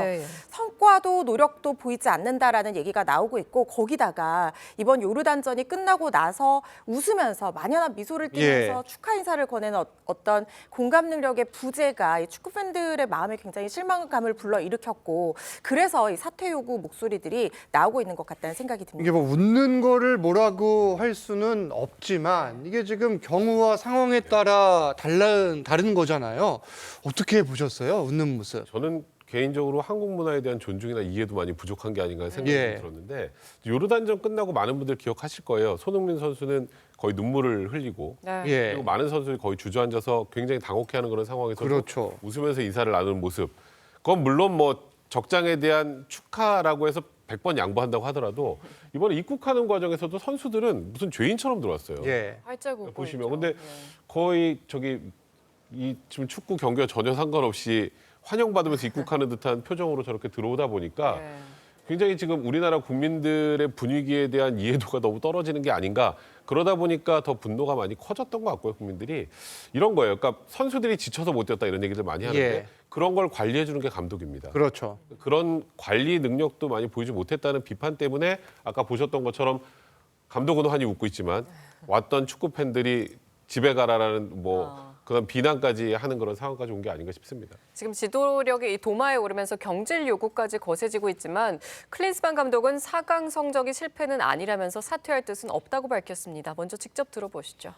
성과도 노력도 보이지 않는다라는 얘기가 나오고 있고 거기다가 이번 요르단전이 끝나고 나서 웃으면서 만연한 미소를 띠면서 축하 인사를 거내는 어떤 공감 능력의 부재가 이 축구 팬들의 마음에 굉장히 실망감을 불러일으켰고 그래서 이 사퇴 요구 목소리들이 나오고 있는 것 같다는 생각이 듭니다. 이게 뭐 웃는 거를 뭐라고 할 수는 없지만 이게 지금 경우와 상황에 따라 다른 거잖아요. 어떻게 보셨어요? 웃는 모습. 저는 개인적으로 한국 문화에 대한 존중이나 이해도 많이 부족한 게 아닌가 생각이 들었는데 요르단전 끝나고 많은 분들 기억하실 거예요. 손흥민 선수는 거의 눈물을 흘리고 그리고 많은 선수들이 거의 주저앉아서 굉장히 당혹해하는 그런 상황에서 웃으면서 인사를 나누는 모습. 그건 물론 뭐 적장에 대한 축하라고 해서 100번 양보한다고 하더라도 이번에 입국하는 과정에서도 선수들은 무슨 죄인처럼 들어왔어요. 발자국 보시면 근데 거의 이 지금 축구 경기와 전혀 상관없이 환영받으면서 입국하는 듯한 표정으로 저렇게 들어오다 보니까 굉장히 지금 우리나라 국민들의 분위기에 대한 이해도가 너무 떨어지는 게 아닌가. 그러다 보니까 더 분노가 많이 커졌던 것 같고요. 국민들이. 이런 거예요. 그러니까 선수들이 지쳐서 못 뛰었다 이런 얘기들 많이 하는데 그런 걸 관리해 주는 게 감독입니다. 그렇죠. 그런 관리 능력도 많이 보이지 못했다는 비판 때문에 아까 보셨던 것처럼 감독은 환히 웃고 있지만 왔던 축구 팬들이 집에 가라라는 그런 비난까지 하는 그런 상황까지 온 게 아닌가 싶습니다. 지금 지도력이 이 도마에 오르면서 경질 요구까지 거세지고 있지만 클린스만 감독은 4강 성적이 실패는 아니라면서 사퇴할 뜻은 없다고 밝혔습니다. 먼저 직접 들어보시죠.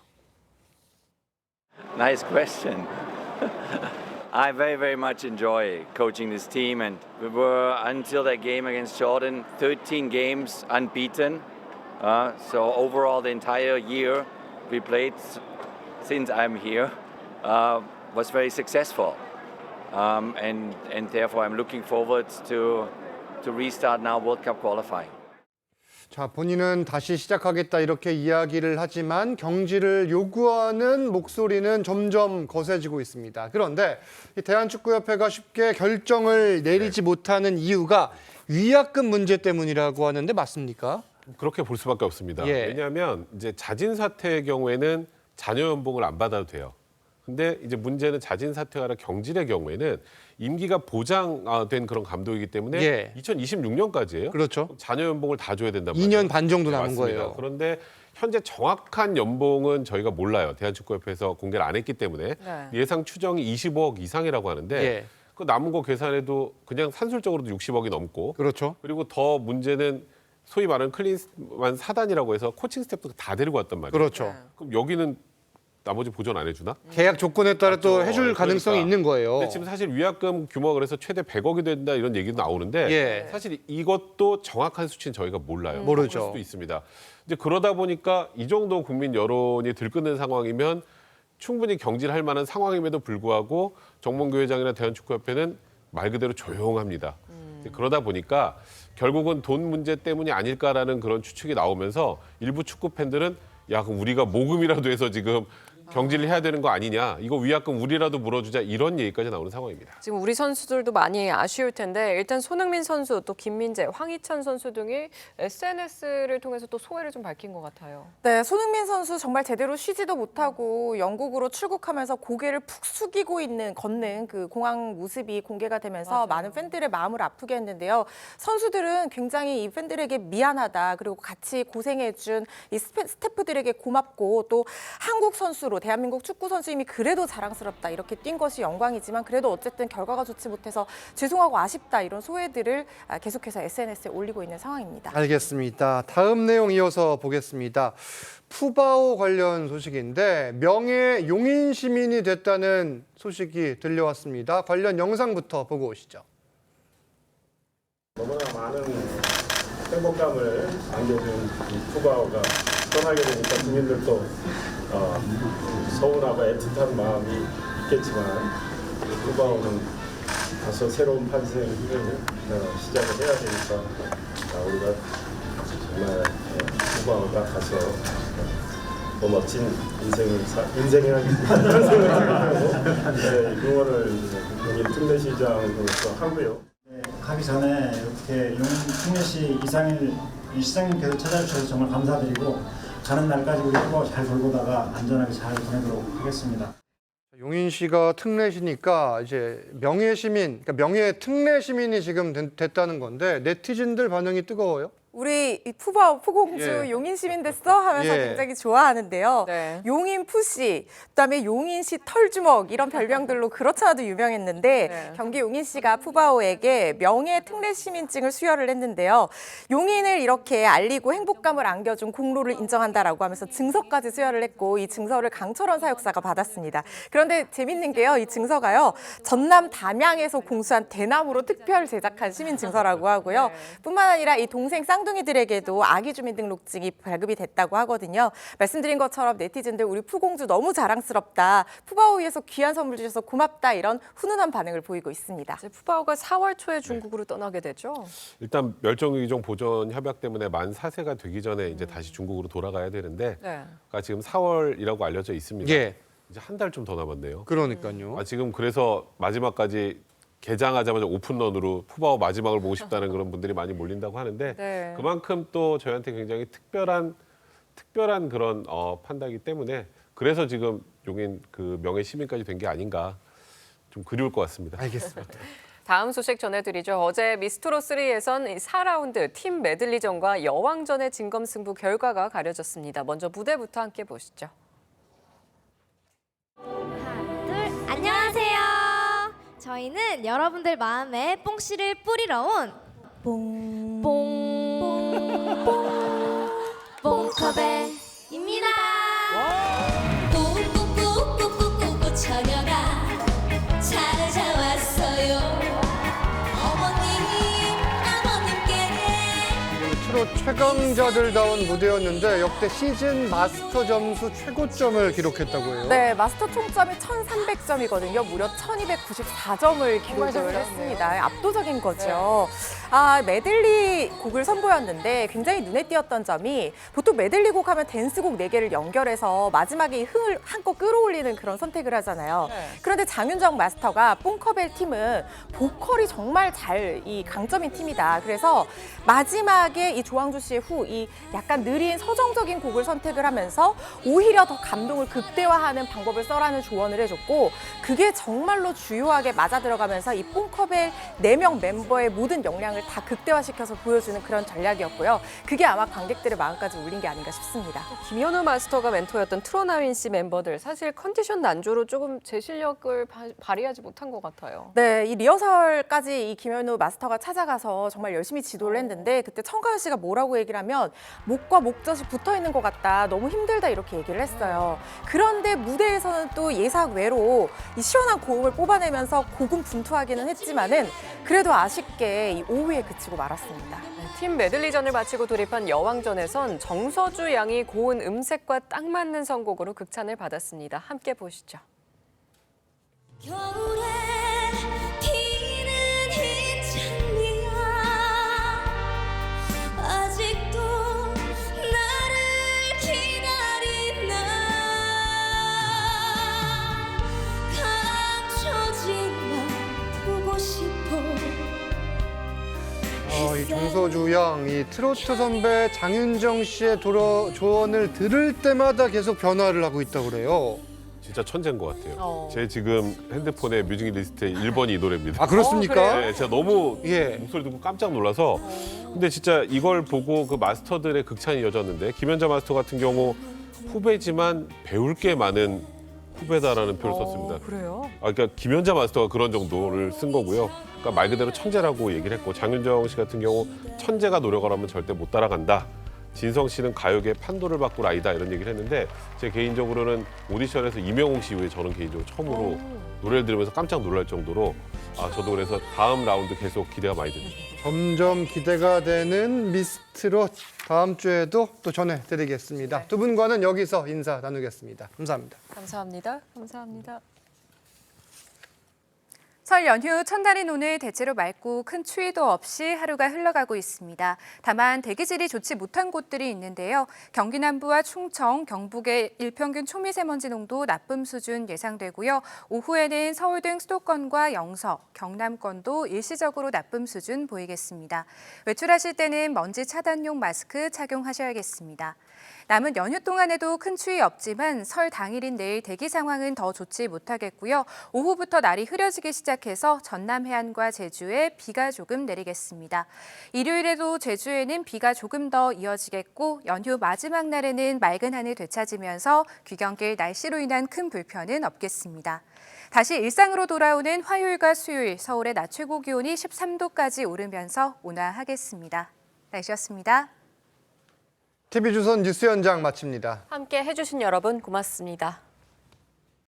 Nice question. I very much enjoy coaching this team, and we were until that game against Jordan 13 games unbeaten. So overall, the entire year we played since I'm here was very successful, and therefore I'm looking forward to restart now World Cup qualifying. 자, 본인은 다시 시작하겠다 이렇게 이야기를 하지만 경질을 요구하는 목소리는 점점 거세지고 있습니다. 그런데 이 대한축구협회가 쉽게 결정을 내리지 못하는 이유가 위약금 문제 때문이라고 하는데 맞습니까? 그렇게 볼 수밖에 없습니다. 왜냐하면 이제 자진 사퇴의 경우에는 자녀 연봉을 안 받아도 돼요. 근데 이제 문제는 자진 사퇴가 아니라 경질의 경우에는 임기가 보장된 그런 감독이기 때문에 2026년까지예요. 그렇죠. 자녀 연봉을 다 줘야 된단 말이에요. 2년 반 정도 남은 맞습니다. 거예요. 그런데 현재 정확한 연봉은 저희가 몰라요. 대한축구협회에서 공개를 안 했기 때문에 예상 추정이 25억 이상이라고 하는데 그 남은 거 계산해도 그냥 산술적으로도 60억이 넘고 그리고 더 문제는 소위 말하는 클린스만 사단이라고 해서 코칭 스태프도 다 데리고 왔단 말이에요. 그렇죠. 그럼 여기는 나머지 보전 안 해주나? 계약 조건에 따라 또 해줄 가능성이 있는 거예요. 근데 지금 사실 위약금 규모가 그래서 최대 100억이 된다 이런 얘기도 나오는데 사실 이것도 정확한 수치는 저희가 몰라요. 모르죠. 그럴 수도 있습니다. 이제 그러다 보니까 이 정도 국민 여론이 들끓는 상황이면 충분히 경질할 만한 상황임에도 불구하고 정몽규 회장이나 대한축구협회는 말 그대로 조용합니다. 그러다 보니까 결국은 돈 문제 때문이 아닐까라는 그런 추측이 나오면서 일부 축구 팬들은 야, 그럼 우리가 모금이라도 해서 지금 경질을 해야 되는 거 아니냐. 이거 위약금 우리라도 물어주자. 이런 얘기까지 나오는 상황입니다. 지금 우리 선수들도 많이 아쉬울 텐데 일단 손흥민 선수, 또 김민재, 황희찬 선수 등이 SNS를 통해서 또 소회를 좀 밝힌 것 같아요. 네, 손흥민 선수 정말 제대로 쉬지도 못하고 영국으로 출국하면서 고개를 푹 숙이고 걷는 그 공항 모습이 공개가 되면서 많은 팬들의 마음을 아프게 했는데요. 선수들은 굉장히 이 팬들에게 미안하다. 그리고 같이 고생해준 이 스태프들에게 고맙고 또 한국 선수로 대한민국 축구 선수임이 그래도 자랑스럽다. 이렇게 뛴 것이 영광이지만 그래도 어쨌든 결과가 좋지 못해서 죄송하고 아쉽다. 이런 소회들을 계속해서 SNS에 올리고 있는 상황입니다. 알겠습니다. 다음 내용 이어서 보겠습니다. 푸바오 관련 소식인데 명예 용인 시민이 됐다는 소식이 들려왔습니다. 관련 영상부터 보고 오시죠. 너무나 많은 행복감을 안겨준 이 푸바오가 떠나게 되니까 국민들도 서운하고 애틋한 마음이 있겠지만 푸바오는 다소 새로운 판생을 시작을 해야 되니까 우리가 정말 푸바오가 가서 더 멋진 인생을 하고 응원을 여기 특례시장으로서 하고요. 가기 전에 이렇게 용인 특례시 시장님께서 찾아주셔서 정말 감사드리고 가는 날까지 우리 푸바오 잘 돌보다가 안전하게 잘 보내도록 하겠습니다. 용인 씨가 특례시니까 이제 명예 시민, 그러니까 명예 특례 시민이 지금 됐다는 건데 네티즌들 반응이 뜨거워요. 우리 이 푸공주 예. 용인 시민 됐어 하면서 예. 굉장히 좋아하는데요. 네. 용인 푸씨, 그다음에 용인시 털주먹 이런 별명들로 그렇지 않아도 유명했는데 네. 경기 용인시가 푸바오에게 명예 특례 시민증을 수여를 했는데요. 용인을 이렇게 알리고 행복감을 안겨준 공로를 인정한다라고 하면서 증서까지 수여를 했고 이 증서를 강철원 사육사가 받았습니다. 그런데 재밌는 게요. 이 증서가요. 전남 담양에서 공수한 대나무로 특별 제작한 시민 증서라고 하고요. 뿐만 아니라 이 동생 쌍둥이들에게도 아기 주민등록증이 발급이 됐다고 하거든요. 말씀드린 것처럼 네티즌들 우리 푸공주 너무 자랑스럽다. 푸바오에서 귀한 선물 주셔서 고맙다. 이런 훈훈한 반응을 보이고 있습니다. 이제 푸바오가 4월 초에 중국으로 떠나게 되죠. 일단 멸종위기종 보전 협약 때문에 만 4세가 되기 전에 이제 다시 중국으로 돌아가야 되는데 네. 그러니까 지금 4월이라고 알려져 있습니다. 예. 이제 한 달 좀 더 남았네요. 그러니까요. 지금 그래서 마지막까지 개장하자마자 오픈런으로 푸바오 마지막을 보고 싶다는 그런 분들이 많이 몰린다고 하는데 네. 그만큼 또 저희한테 굉장히 특별한 그런 판다기 때문에 그래서 지금 용인 그 명예 시민까지 된 게 아닌가 좀 그리울 것 같습니다. 알겠습니다. 다음 소식 전해드리죠. 어제 미스트로 3에선 4라운드 팀 메들리전과 여왕전의 진검승부 결과가 가려졌습니다. 먼저 무대부터 함께 보시죠. 안녕하세요. 저희는 여러분들 마음에 뽕씨를 뿌리러 온 뽕컵에입니다. 꾹꾹꾹꾹꾹꾹 처녀가 찾아왔어요. 어머님께 트롯 최강자들다운 무대였는데 역대 시즌 마스터 점수 최고점을 기록했다고 해요. 네, 마스터 총점이 1,300점이거든요. 무려 1,294점을 기록을 했습니다. 압도적인 거죠. 메들리 곡을 선보였는데 굉장히 눈에 띄었던 점이 보통 메들리 곡 하면 댄스곡 4개를 연결해서 마지막에 이 흥을 한껏 끌어올리는 그런 선택을 하잖아요. 그런데 장윤정 마스터가 뽕커벨 팀은 보컬이 정말 이 강점인 팀이다. 그래서 마지막에 이 조항조 씨의 후 이 약간 느린 서정적인 곡을 선택을 하면서 오히려 더 감동을 극대화하는 방법을 써라는 조언을 해줬고 그게 정말로 주요하게 맞아 들어가면서 이 뽕컵의 4명 멤버의 모든 역량을 다 극대화시켜서 보여주는 그런 전략이었고요. 그게 아마 관객들의 마음까지 울린 게 아닌가 싶습니다. 김현우 마스터가 멘토였던 트로나윈 씨 멤버들 사실 컨디션 난조로 조금 제 실력을 발휘하지 못한 것 같아요. 네, 이 리허설까지 이 김현우 마스터가 찾아가서 정말 열심히 지도를 했는데 그때 청가연 씨가 뭐라고 얘기를 하면 목과 목젖이 붙어 있는 것 같다. 너무 힘들다 이렇게 얘기를 했어요. 그런데 무대에서는 또 예상 외로 이 시원한 고음을 뽑아내면서 고군분투하기는 했지만은 그래도 아쉽게 이 5위에 그치고 말았습니다. 팀 메들리전을 마치고 돌입한 여왕전에선 정서주 양이 고운 음색과 딱 맞는 선곡으로 극찬을 받았습니다. 함께 보시죠. 겨울에 피는 흰장미야 아직도 나를 기다리나 감춰진 맘 보고 싶어 이 정서주 양, 이 트로트 선배 장윤정 씨의 조언을 들을 때마다 계속 변화를 하고 있다고 그래요. 진짜 천재인 것 같아요. 제 지금 핸드폰에 뮤직 리스트에 1번이 이 노래입니다. 아, 그렇습니까? 네, 제가 너무 목소리 듣고 깜짝 놀라서 근데 진짜 이걸 보고 그 마스터들의 극찬이 이어졌는데 김연자 마스터 같은 경우 후배지만 배울 게 많은 후배다라는 표현을 썼습니다. 그래요? 그러니까 김연자 마스터가 그런 정도를 쓴 거고요. 그러니까 말 그대로 천재라고 얘기를 했고 장윤정 씨 같은 경우 천재가 노력을 하면 절대 못 따라간다. 진성 씨는 가요계 판도를 바꿀 아이다 이런 얘기를 했는데 제 개인적으로는 오디션에서 이명웅 씨 이후에 저는 개인적으로 처음으로 노래를 들으면서 깜짝 놀랄 정도로 저도 그래서 다음 라운드 계속 기대가 많이 됩니다. 점점 기대가 되는 미스트롯 다음 주에도 또 전해드리겠습니다. 두 분과는 여기서 인사 나누겠습니다. 감사합니다. 감사합니다. 감사합니다. 설 연휴 첫날인 오늘 대체로 맑고 큰 추위도 없이 하루가 흘러가고 있습니다. 다만 대기질이 좋지 못한 곳들이 있는데요. 경기 남부와 충청, 경북의 일평균 초미세먼지 농도 나쁨 수준 예상되고요. 오후에는 서울 등 수도권과 영서, 경남권도 일시적으로 나쁨 수준 보이겠습니다. 외출하실 때는 먼지 차단용 마스크 착용하셔야겠습니다. 남은 연휴 동안에도 큰 추위 없지만 설 당일인 내일 대기 상황은 더 좋지 못하겠고요. 오후부터 날이 흐려지기 시작해서 전남 해안과 제주에 비가 조금 내리겠습니다. 일요일에도 제주에는 비가 조금 더 이어지겠고 연휴 마지막 날에는 맑은 하늘 되찾으면서 귀경길 날씨로 인한 큰 불편은 없겠습니다. 다시 일상으로 돌아오는 화요일과 수요일 서울의 낮 최고 기온이 13도까지 오르면서 온화하겠습니다. 날씨였습니다. TV조선 뉴스 현장 마칩니다. 함께 해주신 여러분 고맙습니다.